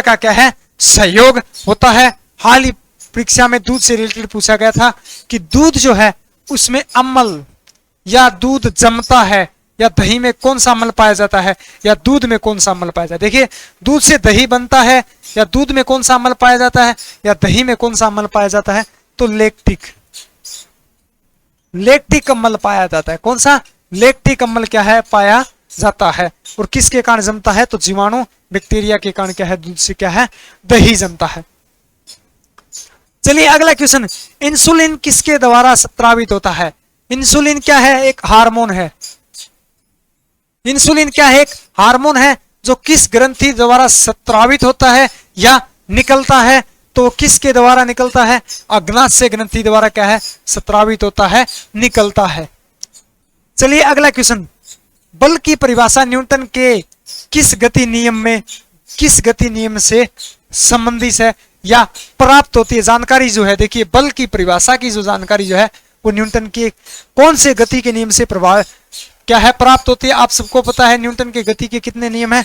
का क्या है? सहयोग होता है। हाल ही परीक्षा में दूध से रिलेटेड पूछा गया था कि दूध जो है उसमें अम्ल या दूध जमता है या दही में कौन सा अम्ल पाया जाता है या दूध में कौन सा अम्ल पाया जाता है। देखिए, दूध से दही बनता है या दूध में कौन सा अम्ल पाया जाता है या दही में कौन सा अम्ल पाया जाता है? तो लैक्टिक अम्ल पाया जाता है। कौन सा? लैक्टिक अम्ल क्या है? पाया जाता है। और किसके कारण जमता है? तो जीवाणु बैक्टीरिया के कारण क्या है? दूध से क्या है? दही जमता है। चलिए अगला क्वेश्चन, इंसुलिन किसके द्वारा स्रावित होता है? इंसुलिन क्या है? एक हार्मोन है। इंसुलिन क्या है? एक हार्मोन है जो किस ग्रंथि द्वारा स्रावित होता है या निकलता है? तो किसके द्वारा निकलता है? अग्नाशय ग्रंथि द्वारा क्या है? स्रावित होता है, निकलता है। चलिए अगला क्वेश्चन, बल की परिभाषा न्यूटन के किस गति नियम से संबंधित है या प्राप्त होती है? जानकारी जो है, देखिए बल की परिभाषा की जो जानकारी जो है वो न्यूटन के कौन से गति के नियम से प्रभाव क्या है? प्राप्त होती है। आप सबको पता है न्यूटन के गति के कितने नियम है?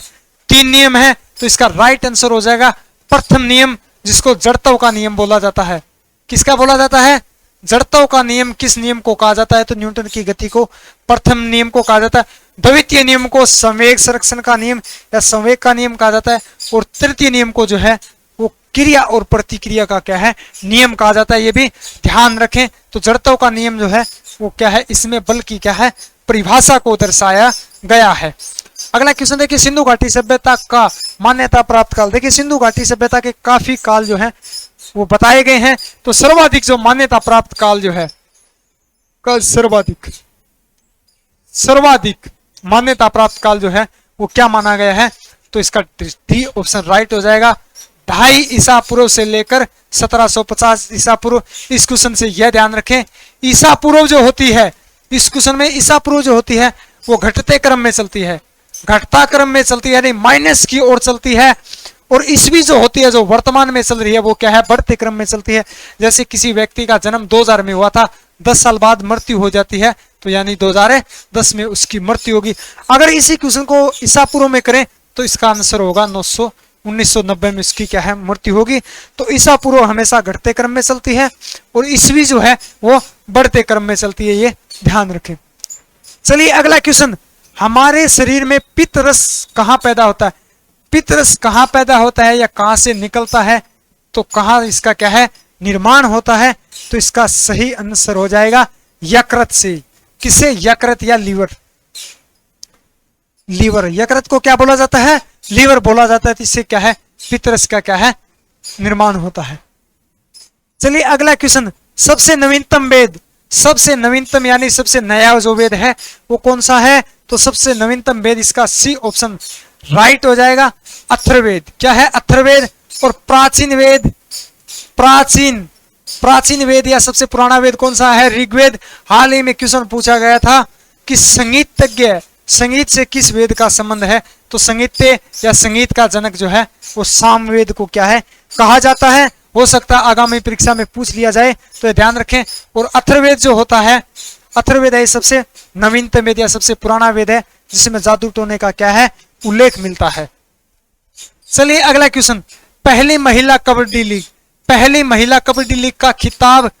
3 नियम है। तो इसका राइट आंसर हो जाएगा प्रथम नियम, जिसको जड़त्व का नियम बोला जाता है। किसका बोला जाता है? जड़त्व का नियम। किस नियम को कहा जाता है? तो न्यूटन की गति को प्रथम नियम को कहा जाता है। द्वितीय नियम को संवेग संरक्षण का नियम या संवेग का नियम कहा जाता है। और तृतीय नियम को जो है वो क्रिया और प्रतिक्रिया का क्या है? नियम कहा जाता है। ये भी ध्यान रखें। तो जड़त्व का नियम जो है वो क्या है? इसमें बल की क्या है? परिभाषा को दर्शाया गया है। अगला क्वेश्चन देखिए, सिंधु घाटी सभ्यता का मान्यता प्राप्त काल। देखिए सिंधु घाटी सभ्यता के काफी काल जो है वो बताए गए हैं। तो सर्वाधिक जो मान्यता प्राप्त काल जो है, सर्वाधिक मान्यता प्राप्त काल जो है वो क्या माना गया है? तो इसका डी ऑप्शन राइट हो जाएगा। 250 ईसा पूर्व से लेकर 1750 ईसा पूर्व। इस क्वेश्चन से यह ध्यान रखें, ईसा पूर्व जो होती है, इस क्वेश्चन में ईसा पूर्व जो होती है वो घटते क्रम में चलती है, घटता क्रम में चलती है, यानी माइनस की ओर चलती है। और ईस्वी जो होती है, जो वर्तमान में चल रही है, वो क्या है, बढ़ते क्रम में चलती है। जैसे किसी व्यक्ति का जन्म 2000 में हुआ था, 10 साल बाद मृत्यु हो जाती है, तो यानी 2010 में उसकी मृत्यु होगी। अगर इसी क्वेश्चन को ईसा पूर्व में करें तो इसका आंसर होगा 1990 में इसकी क्या है, मृत्यु होगी। तो ईसा पूर्व हमेशा घटते क्रम में चलती है और ईस्वी जो है वो बढ़ते क्रम में चलती है, ये ध्यान रखें। चलिए अगला क्वेश्चन, हमारे शरीर में पित्त रस कहाँ पैदा होता है? पित्त रस कहाँ पैदा होता है या कहाँ से निकलता है, तो कहाँ इसका क्या है, निर्माण होता है? तो इसका सही आंसर हो जाएगा यकृत से। किसे? यकृत या लीवर। लीवर, यकृत को क्या बोला जाता है? लीवर बोला जाता है। तो इससे क्या है, पित्त रस का क्या है, निर्माण होता है। चलिए अगला क्वेश्चन, सबसे नवीनतम वेद, सबसे नवीनतम यानी सबसे नया जो वेद है वो कौन सा है? तो सबसे नवीनतम वेद इसका सी ऑप्शन राइट हो जाएगा, अथर्ववेद। क्या है? अथर्ववेद। और प्राचीन वेद, प्राचीन वेद या सबसे पुराना वेद कौन सा है? ऋग्वेद। हाल ही में क्वेश्चन पूछा गया था कि संगीतज्ञ, संगीत से किस वेद का संबंध है? तो संगीत या संगीत का जनक जो है वो सामवेद को क्या है, कहा जाता है। हो सकता है आगामी परीक्षा में पूछ लिया जाए, तो ये ध्यान रखें। और अथर्ववेद जो होता है, अथर्ववेद है सबसे नवीनतम वेद या सबसे पुराना वेद है जिसमें जादू टोने का क्या है, उल्लेख मिलता है। चलिए अगला क्वेश्चन, पहली महिला कबड्डी लीग, पहली महिला कबड्डी लीग का खिताब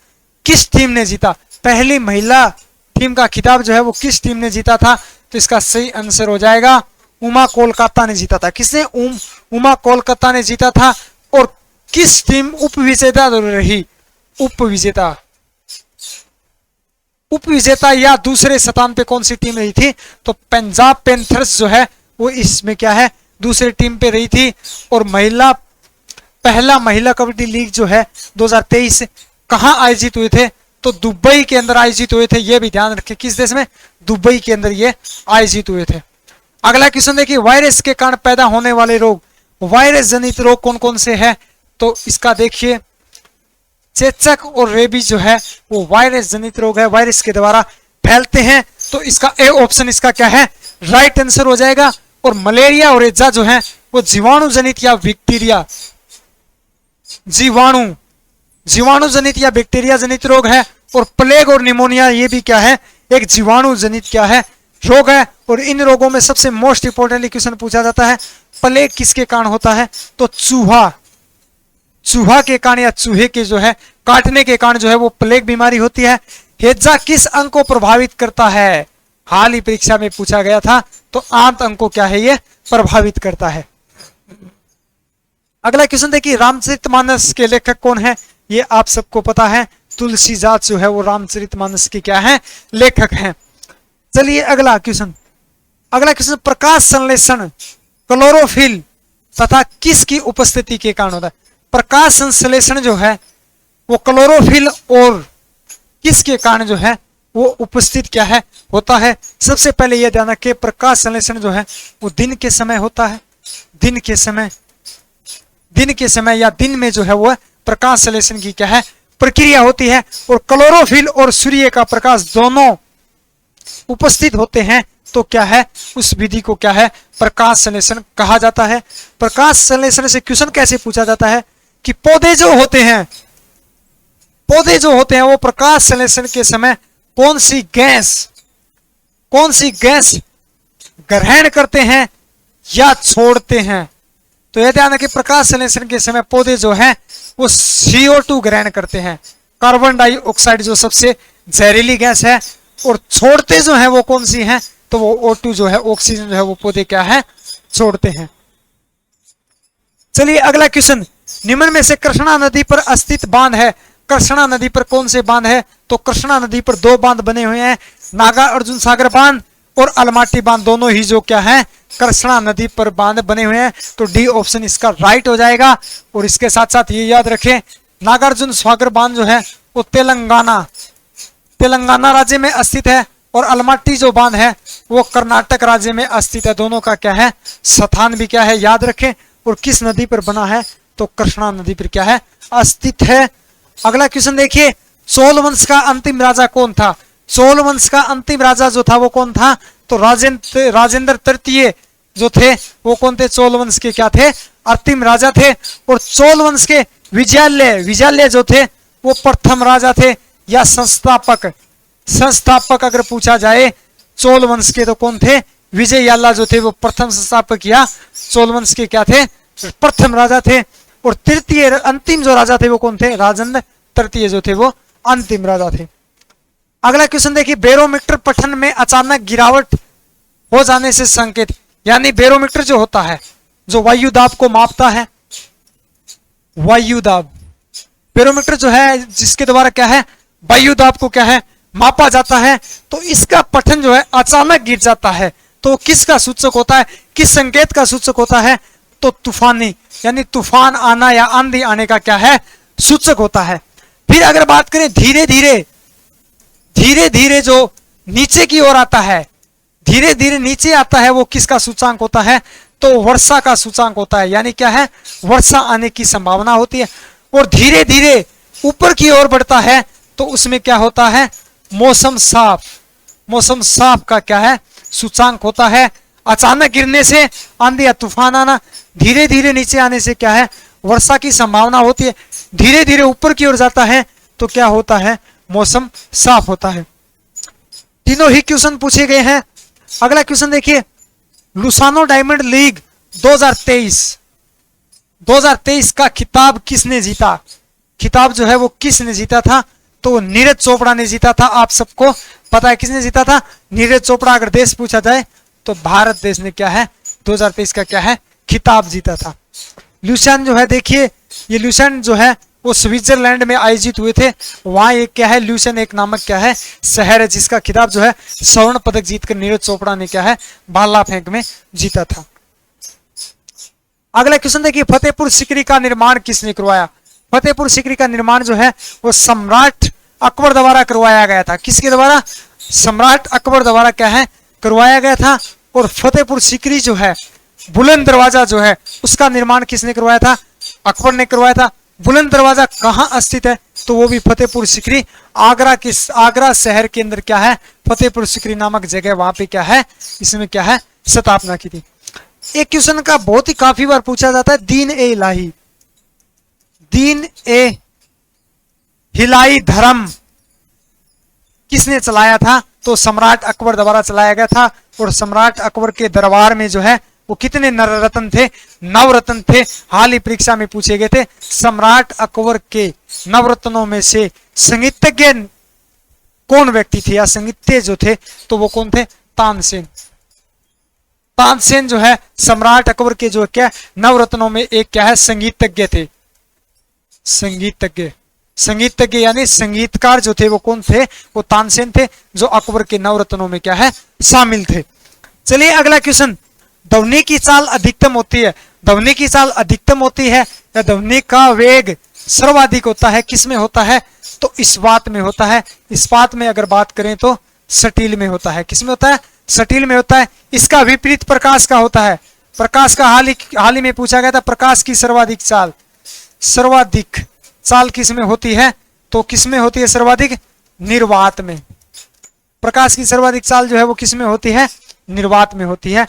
किस टीम ने जीता? पहली महिला टीम का खिताब जो है वो किस टीम ने जीता था? तो इसका सही आंसर हो जाएगा उमा कोलकाता ने जीता था। किसने? उमा कोलकाता ने जीता था। और किस टीम उपविजेता रही? उपविजेता, उपविजेता या दूसरे स्थान पे कौन सी टीम रही थी? तो पंजाब पैंथर्स जो है वो इसमें क्या है, दूसरी टीम पे रही थी। और पहला महिला कबड्डी लीग जो है 2023 कहां आयोजित हुए थे? तो दुबई के अंदर आयोजित हुए थे। ये भी ध्यान रखें, किस देश में? दुबई के अंदर ये आयोजित हुए थे। अगला क्वेश्चन देखिए, वायरस के कारण पैदा होने वाले रोग, वायरस जनित रोग कौन कौन से हैं? तो इसका देखिए, चेचक और रेबीज जो है वो वायरस जनित रोग है, वायरस के द्वारा फैलते हैं। तो इसका ए ऑप्शन इसका क्या है, राइट आंसर हो जाएगा। और मलेरिया और हैजा जो है वो जीवाणु जनित या बैक्टीरिया, जीवाणु जनित या बैक्टीरिया जनित रोग है। और प्लेग और निमोनिया ये भी क्या है, एक जीवाणु जनित क्या है, रोग है। और इन रोगों में सबसे मोस्ट इंपोर्टेंटली क्वेश्चन पूछा जाता है, प्लेग किसके कारण होता है? तो चूहा के कारण या चूहे के जो है काटने के कारण जो है वो प्लेग बीमारी होती है। हैजा किस अंग को प्रभावित करता है? हाल ही परीक्षा में पूछा गया था। तो आंत अंग को क्या है, ये प्रभावित करता है। अगला क्वेश्चन देखिए, रामचरितमानस के लेखक कौन है? ये आप सबको पता है, तुलसीदास जो है वो रामचरितमानस के क्या है, लेखक हैं। चलिए अगला क्वेश्चन, प्रकाश संश्लेषण क्लोरोफिल तथा किसकी उपस्थिति के कारण होता है? प्रकाश संश्लेषण जो है वो क्लोरोफिल और किसके कारण जो है वो उपस्थित क्या है, होता है? सबसे पहले यह ध्यान रखें, प्रकाश संश्लेषण जो है वो दिन के समय होता है। दिन के समय या दिन में जो है वो प्रकाश संश्लेषण की क्या है, प्रक्रिया होती है। और क्लोरोफिल और सूर्य का प्रकाश दोनों उपस्थित होते हैं तो क्या है, उस विधि को क्या है, प्रकाश संश्लेषण कहा जाता है। प्रकाश संश्लेषण से क्वेश्चन कैसे पूछा जाता है कि पौधे जो होते हैं वो प्रकाश संश्लेषण के समय कौन सी गैस ग्रहण करते हैं या छोड़ते हैं? तो यह ध्यान रखें, प्रकाश संश्लेषण के समय पौधे जो हैं वो CO2 ग्रहण करते हैं, कार्बन डाइऑक्साइड जो सबसे जहरीली गैस है। और छोड़ते जो है वो कौन सी हैं? तो वो O2 जो है, ऑक्सीजन जो है वो पौधे क्या है, छोड़ते हैं। चलिए अगला क्वेश्चन, निम्न में से कृष्णा नदी पर स्थित बांध है, कृष्णा नदी पर कौन से बांध है? तो कृष्णा नदी पर दो बांध बने हुए हैं, नागा अर्जुन सागर बांध और अलमाटी बांध, दोनों ही जो क्या है, कृष्णा नदी पर बांध बने हुए हैं। तो डी ऑप्शन इसका राइट हो जाएगा। और इसके साथ साथ ये याद रखें, नागार्जुन सागर बांध जो है वो तेलंगाना राज्य में स्थित है और अलमाटी जो बांध है वो कर्नाटक राज्य में स्थित है। दोनों का क्या है, स्थान भी क्या है, याद रखें। और किस नदी पर बना है? तो कृष्णा नदी पर क्या है, स्थित है। अगला क्वेश्चन देखिए, चोल वंश का अंतिम राजा कौन था? चोल वंश का अंतिम राजा जो था वो कौन था? तो राजेंद्र तृतीय जो थे वो कौन थे? चोल वंश के क्या थे? अंतिम राजा थे। और चोल वंश के विजयालय जो थे वो प्रथम राजा थे या संस्थापक अगर पूछा जाए चोल वंश के तो कौन थे? विजयालय जो थे वो प्रथम संस्थापक या चोल वंश के क्या थे? प्रथम राजा थे। और तृतीय अंतिम जो राजा थे वो कौन थे? राजेंद्र तृतीय जो थे वो अंतिम राजा थे। अगला क्वेश्चन देखिए, बैरोमीटर पठन में अचानक गिरावट हो जाने से संकेत, यानी बैरोमीटर जो होता है जो वायु दाब को मापता है, वायु दाब, बैरोमीटर जो है जिसके द्वारा क्या है वायु दाब को क्या है मापा जाता है, तो इसका पठन जो है अचानक गिर जाता है तो किसका सूचक होता है? किस संकेत का सूचक होता है? तो तूफानी, यानी तूफान आना या आंधी आने का क्या है? सूचक होता है। फिर अगर बात करें धीरे धीरे जो नीचे की ओर आता है, धीरे धीरे नीचे आता है, वो किसका सूचांक होता है? तो वर्षा का सूचांक होता है, यानी क्या है? वर्षा आने की संभावना होती है। और धीरे धीरे ऊपर की ओर बढ़ता है तो उसमें क्या होता है? मौसम साफ का क्या है? सूचांक होता है। अचानक गिरने से आंधी या तूफान आना, धीरे धीरे नीचे आने से क्या है? वर्षा की संभावना होती है। धीरे धीरे ऊपर की ओर जाता है तो क्या होता है? मौसम साफ होता है। तीनों ही क्वेश्चन पूछे गए हैं। अगला क्वेश्चन देखिए, लुसानो डायमंड लीग 2023 का खिताब किसने जीता? खिताब जो है वो किसने जीता था? तो नीरज चोपड़ा ने जीता था। आप सबको पता है किसने जीता था? नीरज चोपड़ा। अगर देश पूछा जाए तो भारत देश ने क्या है 2023 का क्या है खिताब जीता था। ल्यूसेन जो है, देखिए ये ल्यूसेन जो है वो स्विट्जरलैंड में आयोजित हुए थे। वहां एक क्या है ल्यूसेन एक नामक क्या है शहर है जिसका खिताब जो है स्वर्ण पदक जीतकर नीरज चोपड़ा ने क्या है भाला फेंक में जीता था। अगला क्वेश्चन देखिए, फतेहपुर सीकरी का निर्माण किसने करवाया? फतेहपुर सीकरी का निर्माण जो है वो सम्राट अकबर द्वारा करवाया गया था। किसके द्वारा? सम्राट अकबर द्वारा क्या है करवाया गया था। और फतेहपुर सीकरी जो है, बुलंद दरवाजा जो है उसका निर्माण किसने करवाया था? अकबर ने करवाया था। बुलंद दरवाजा कहाँ स्थित है? तो वो भी फतेहपुर सीकरी, आगरा शहर के अंदर क्या है फतेहपुर सीकरी नामक जगह, वहां पे क्या है इसमें क्या है स्थापना की थी। एक क्वेश्चन का बहुत ही काफी बार पूछा जाता है, दीन ए इलाही, दीन ए हिलाई धर्म किसने चलाया था? तो सम्राट अकबर द्वारा चलाया गया था। और सम्राट अकबर के दरबार में जो है वो कितने नवरत्न थे? 9 रत्न थे। हाल ही परीक्षा में पूछे गए थे। सम्राट अकबर के नवरत्नों में से संगीतज्ञ कौन व्यक्ति थे या संगीतज्ञ जो थे तो वो कौन थे? तानसेन। तानसेन जो है सम्राट अकबर के जो क्या नवरत्नों में एक क्या है संगीतज्ञ थे। संगीतज्ञ यानी संगीतकार जो थे वो कौन थे? वो तानसेन थे जो अकबर के नवरत्नों में क्या है शामिल थे। चलिए अगला क्वेश्चन, ध्वनि की चाल अधिकतम होती है, ध्वनि की चाल अधिकतम होती है या ध्वनि का वेग सर्वाधिक होता है, किसमें होता है? तो इस्पात में होता है। इस्पात में अगर बात करें तो स्टील में होता है। किसमें होता है? स्टील में होता है। इसका विपरीत प्रकाश का होता है। प्रकाश का हाल ही में पूछा गया था, प्रकाश की सर्वाधिक चाल किसमें होती है? तो किसमें होती है सर्वाधिक? निर्वात में। प्रकाश की सर्वाधिक चाल जो है वो किसमें होती है? निर्वात में होती है।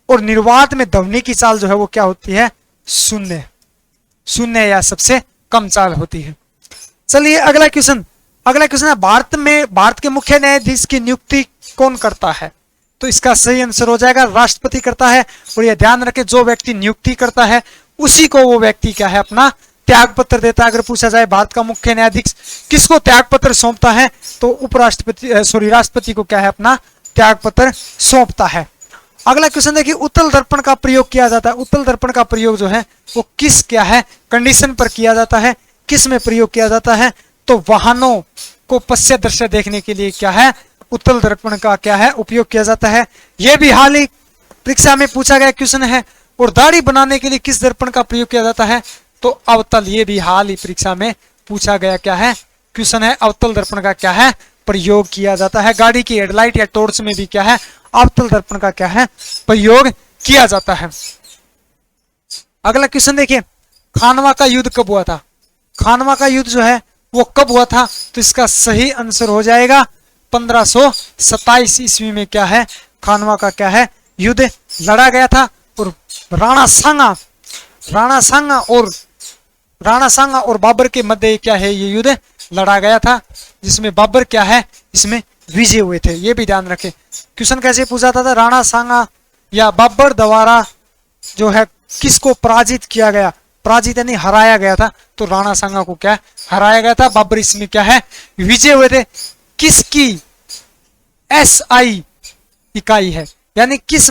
और निर्वात में ध्वनि की चाल जो है वो क्या होती है? शून्य या सबसे कम चाल होती है। चलिए अगला क्वेश्चन है, भारत के मुख्य न्यायाधीश की नियुक्ति कौन करता है? तो इसका सही आंसर हो जाएगा राष्ट्रपति करता है। और यह ध्यान रखें जो व्यक्ति नियुक्ति करता है उसी को वो व्यक्ति क्या है अपना त्याग पत्र देता है। अगर पूछा जाए भारत का मुख्य न्यायाधीश किसको त्याग पत्र सौंपता है तो राष्ट्रपति को क्या है अपना त्याग पत्र सौंपता है। अगला क्वेश्चन देखिए, उत्तल दर्पण का प्रयोग किया जाता है। उत्तल दर्पण का प्रयोग जो है वो किस क्या है कंडीशन पर किया जाता है? किस में प्रयोग किया जाता है? तो वाहनों को पश्चात दृश्य देखने के लिए क्या है उत्तल दर्पण का क्या है उपयोग किया जाता है। यह भी हाल ही परीक्षा में पूछा गया क्वेश्चन है। और दाढ़ी बनाने के लिए किस दर्पण का प्रयोग किया जाता है? तो अवतल। ये भी हाल ही परीक्षा में पूछा गया क्या है क्वेश्चन है, अवतल दर्पण का क्या है प्रयोग किया जाता है। गाड़ी की हेडलाइट या टॉर्च में भी क्या है अवतल दर्पण का क्या है प्रयोग किया जाता है। अगला क्वेश्चन देखिए, खानवा का युद्ध कब हुआ था? खानवा का युद्ध जो है वो कब हुआ था? तो इसका सही आंसर हो जाएगा 1527 ईस्वी में क्या है खानवा का क्या है, युद्ध लड़ा गया था। और राणा सांगा और बाबर के मध्य क्या है, ये युद्ध लड़ा गया था, जिसमें बाबर क्या है, इसमें विजय हुए थे। ये भी ध्यान रखें। क्वेश्चन कैसे पूछा था, राणा सांगा या बाबर द्वारा जो है किसको पराजित किया गया, पराजित यानी हराया गया था, तो राणा सांगा को क्या हराया गया था, बाबर इसमें क्या है विजय हुए थे। किसकी एसआई इकाई है, यानी किस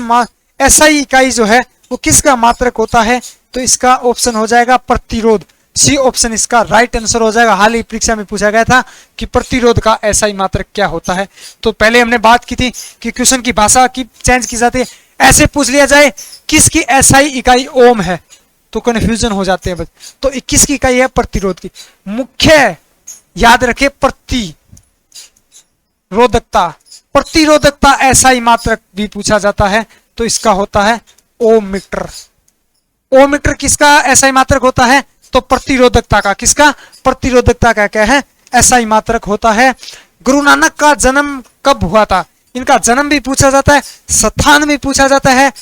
एसआई इकाई जो है वो किसका मात्रक होता है, तो इसका ऑप्शन हो जाएगा प्रतिरोध। सी ऑप्शन इसका राइट आंसर हो जाएगा। हाल ही परीक्षा में पूछा गया था कि प्रतिरोध का एसआई मात्रक क्या होता है। तो पहले हमने बात की थी कि क्वेश्चन की भाषा की चेंज की जाती है। ऐसे पूछ लिया जाए किसकी एसआई इकाई ओम है, तो कन्फ्यूजन हो जाते हैं बस। तो 21 की इकाई है प्रतिरोध की। मुख्य याद रखे प्रतिरोधकता, प्रतिरोधकता एसआई मात्रक भी पूछा जाता है, तो इसका होता है ओम मीटर। ओम मीटर किसका एसआई मात्रक होता है, तो प्रतिरोधकता का। किसका, प्रतिरोधकता का क्या है एसआई मात्रक होता है। गुरु नानक का जन्म कब हुआ था, इनका जन्म भी पूछा जाता है, स्थान भी पूछा जाता है।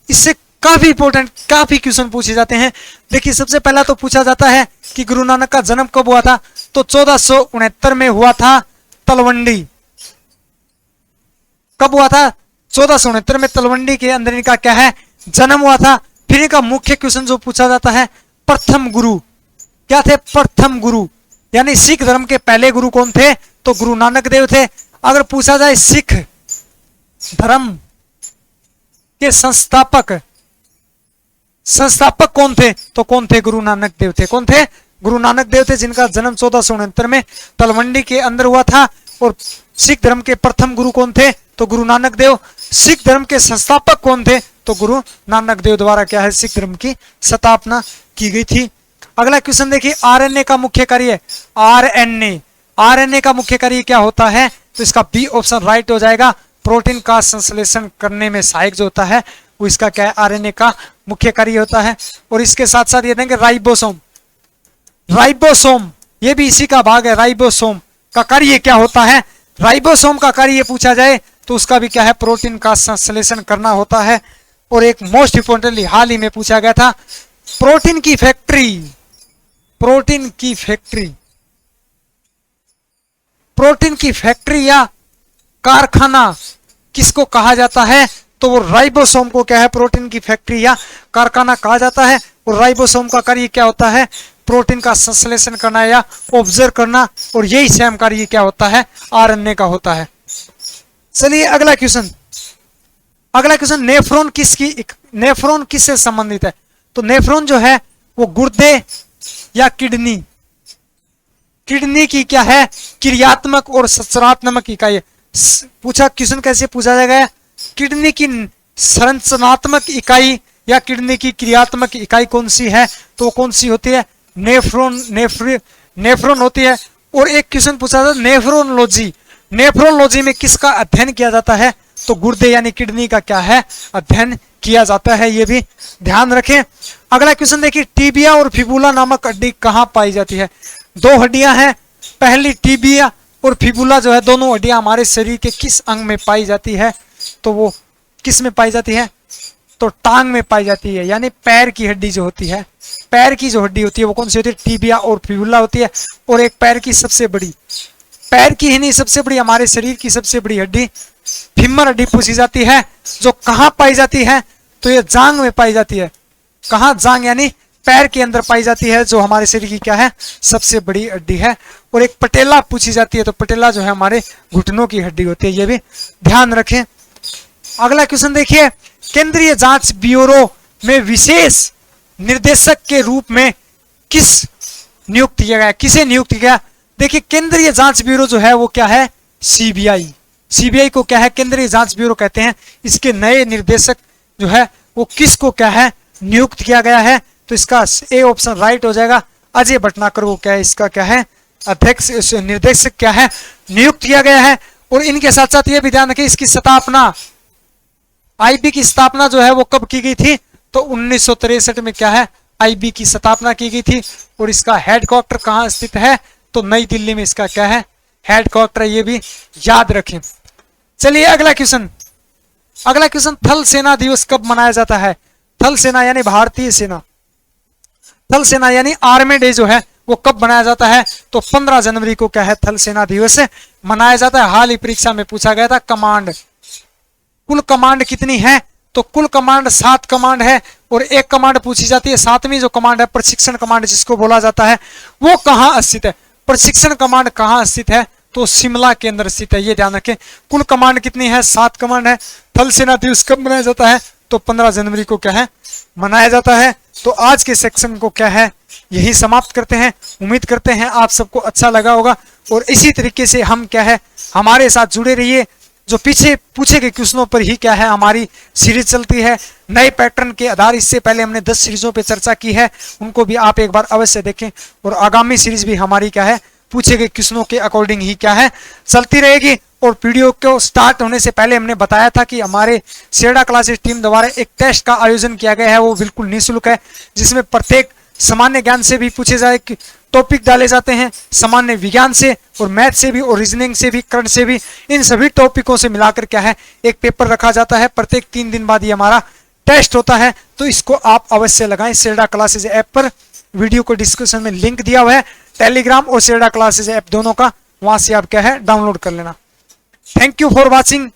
इससे काफी इंपॉर्टेंट काफी क्वेश्चन पूछे जाते हैं। देखिए सबसे पहला तो पूछा जाता है कि गुरु नानक का जन्म कब हुआ था, तो 1469 में हुआ था तलवंडी। कब हुआ था, 1469 में तलवंडी के अंदर इनका क्या है जन्म हुआ था। फिर इनका मुख्य क्वेश्चन जो पूछा जाता है, प्रथम गुरु क्या थे, प्रथम गुरु यानी सिख धर्म के पहले गुरु कौन थे, तो गुरु नानक देव थे। अगर पूछा जाए सिख धर्म के संस्थापक कौन थे, तो कौन थे, गुरु नानक देव थे। कौन थे, गुरु नानक देव थे, जिनका जन्म 1469 में तलवंडी के अंदर हुआ था। और सिख धर्म के प्रथम गुरु कौन थे, तो गुरु नानक देव। सिख धर्म के संस्थापक कौन थे, तो गुरु नानक देव द्वारा क्या है सिख धर्म की स्थापना की गई थी। अगला क्वेश्चन देखिए, आरएनए का मुख्य कार्य, आरएनए का मुख्य कार्य क्या होता है, तो इसका बी ऑप्शन राइट हो जाएगा। प्रोटीन का संश्लेषण करने में सहायक जो होता है वो इसका क्या है आरएनए का मुख्य कार्य होता है। और इसके साथ साथ ये देंगे राइबोसोम, राइबोसोम ये भी इसी का भाग है। राइबोसोम का कार्य क्या होता है, राइबोसोम का कार्य पूछा जाए तो उसका भी क्या है प्रोटीन का संश्लेषण करना होता है। और एक मोस्ट इंपोर्टेंटली हाल ही में पूछा गया था, प्रोटीन की फैक्ट्री, प्रोटीन की फैक्ट्री या कारखाना किसको कहा जाता है, तो वो राइबोसोम को क्या है प्रोटीन की फैक्ट्री या कारखाना कहा जाता है। और राइबोसोम का कार्य क्या होता है, प्रोटीन का संश्लेषण करना या ऑब्जर्व करना। और यही सेम कार्य क्या होता है आरएनए का होता है। चलिए अगला क्वेश्चन, नेफ्रॉन किससे संबंधित है, तो नेफ्रॉन जो है वो गुर्दे या किडनी की क्या है क्रियात्मक और संरचनात्मक इकाई है। पूछा क्वेश्चन कैसे पूछा जाएगा, किडनी की संरचनात्मक इकाई या किडनी की क्रियात्मक इकाई कौन सी है, तो वो कौन सी होती है नेफ्रॉन होती है। और एक क्वेश्चन पूछा था नेफ्रोलॉजी में किसका अध्ययन किया जाता है, तो गुर्दे यानी किडनी का क्या है अध्ययन किया जाता है, ये भी ध्यान रखें। अगला क्वेश्चन देखिए, टीबिया और फिबुला नामक हड्डी कहां पाई जाती है। दो हड्डियां हैं, पहली टीबिया और फिबुला जो है दोनों हड्डियां हमारे शरीर के किस अंग में पाई जाती है, तो वो किस में पाई जाती है, तो टांग में पाई जाती है। यानी पैर की हड्डी जो होती है, पैर की जो हड्डी होती है वो कौन सी होती है, टीबिया और फिबुला होती है। और एक पैर की सबसे बड़ी, पैर की ही नहीं सबसे बड़ी हमारे शरीर की सबसे बड़ी हड्डी फीमर हड्डी पूछी जाती है, जो कहां पाई जाती है, तो ये जांग में पाई जाती है। कहां, जांग यानी पैर के अंदर पाई जाती है, जो हमारे शरीर की क्या है सबसे बड़ी हड्डी है। और एक पटेला पूछी जाती है, तो पटेला जो है हमारे घुटनों की हड्डी होती है, ये भी ध्यान रखें। अगला क्वेश्चन देखिए, केंद्रीय जांच ब्यूरो में विशेष निर्देशक के रूप में किसे नियुक्त किया गया। देखिए केंद्रीय जांच ब्यूरो जो है वो क्या है सीबीआई को क्या है केंद्रीय जांच ब्यूरो कहते हैं। इसके नए निर्देशक जो है वो किसको क्या है नियुक्त किया गया है, तो इसका ए ऑप्शन राइट हो जाएगा। अजय भटनागर को क्या है इसका क्या है अध्यक्ष निर्देशक क्या है नियुक्त किया गया है। और इनके साथ साथ ये भी ध्यान रखें, इसकी स्थापना आईबी की स्थापना जो है वो कब की गई थी, तो 1963 में क्या है आईबी की स्थापना की गई थी। और इसका हेडक्वार्टर कहां स्थित है, तो नई दिल्ली में इसका क्या है हेडक्वार्टर, ये भी याद रखें। चलिए अगला क्वेश्चन, अगला क्वेश्चन, थल सेना दिवस कब मनाया जाता है? थल सेना यानी भारतीय सेना, थल सेना यानी आर्मी डे जो है वो कब मनाया जाता है? तो 15 जनवरी को क्या है थल सेना दिवस मनाया जाता है। हाल ही परीक्षा में पूछा गया था कमांड, कुल कमांड कितनी है? तो कुल कमांड 7 कमांड है और एक कमांड पूछी जाती है, 7वीं जो कमांड है प्रशिक्षण कमांड जिसको बोला जाता है, वो कहाँ स्थित है? प्रशिक्षण कमांड कहाँ स्थित है? तो शिमला के अंदर स्थित है, ये ध्यान रखें। कुल कमांड कितनी है? 7 कमांड है। थल सेना दिवस कब मनाया जाता है? तो 15 जनवरी को क्या है मनाया जाता है। तो आज के सेक्शन को क्या है यही समाप्त करते हैं। उम्मीद करते हैं आप सबको अच्छा लगा होगा और इसी तरीके से हम क्या है हमारे साथ जुड़े रहिए। जो पीछे पूछे गए क्वेश्चनों पर ही क्या है हमारी सीरीज चलती है नए पैटर्न के आधार। इससे पहले हमने 10 सीरीजों पे चर्चा की है, उनको भी आप एक बार अवश्य देखें और आगामी सीरीज भी हमारी क्या है पूछे गए क्वेश्चनों के अकॉर्डिंग ही क्या है चलती रहेगी। और वीडियो को स्टार्ट होने से पहले हमने बताया था कि हमारे सेडा क्लासेस टीम द्वारा एक टेस्ट का आयोजन किया गया है, वो बिल्कुल निःशुल्क है, जिसमें प्रत्येक सामान्य ज्ञान से भी पूछे जाए टॉपिक डाले जाते हैं, सामान्य विज्ञान से और मैथ से भी और रीजनिंग से भी करंट से भी, इन सभी टॉपिकों से मिलाकर क्या है एक पेपर रखा जाता है। प्रत्येक 3 दिन बाद ये हमारा टेस्ट होता है, तो इसको आप अवश्य लगाएं सेडा क्लासेस ऐप पर। वीडियो को डिस्क्रिप्शन में लिंक दिया हुआ है टेलीग्राम और सेडा क्लासेस ऐप दोनों का, वहां से आप क्या है डाउनलोड कर लेना। Thank you for watching.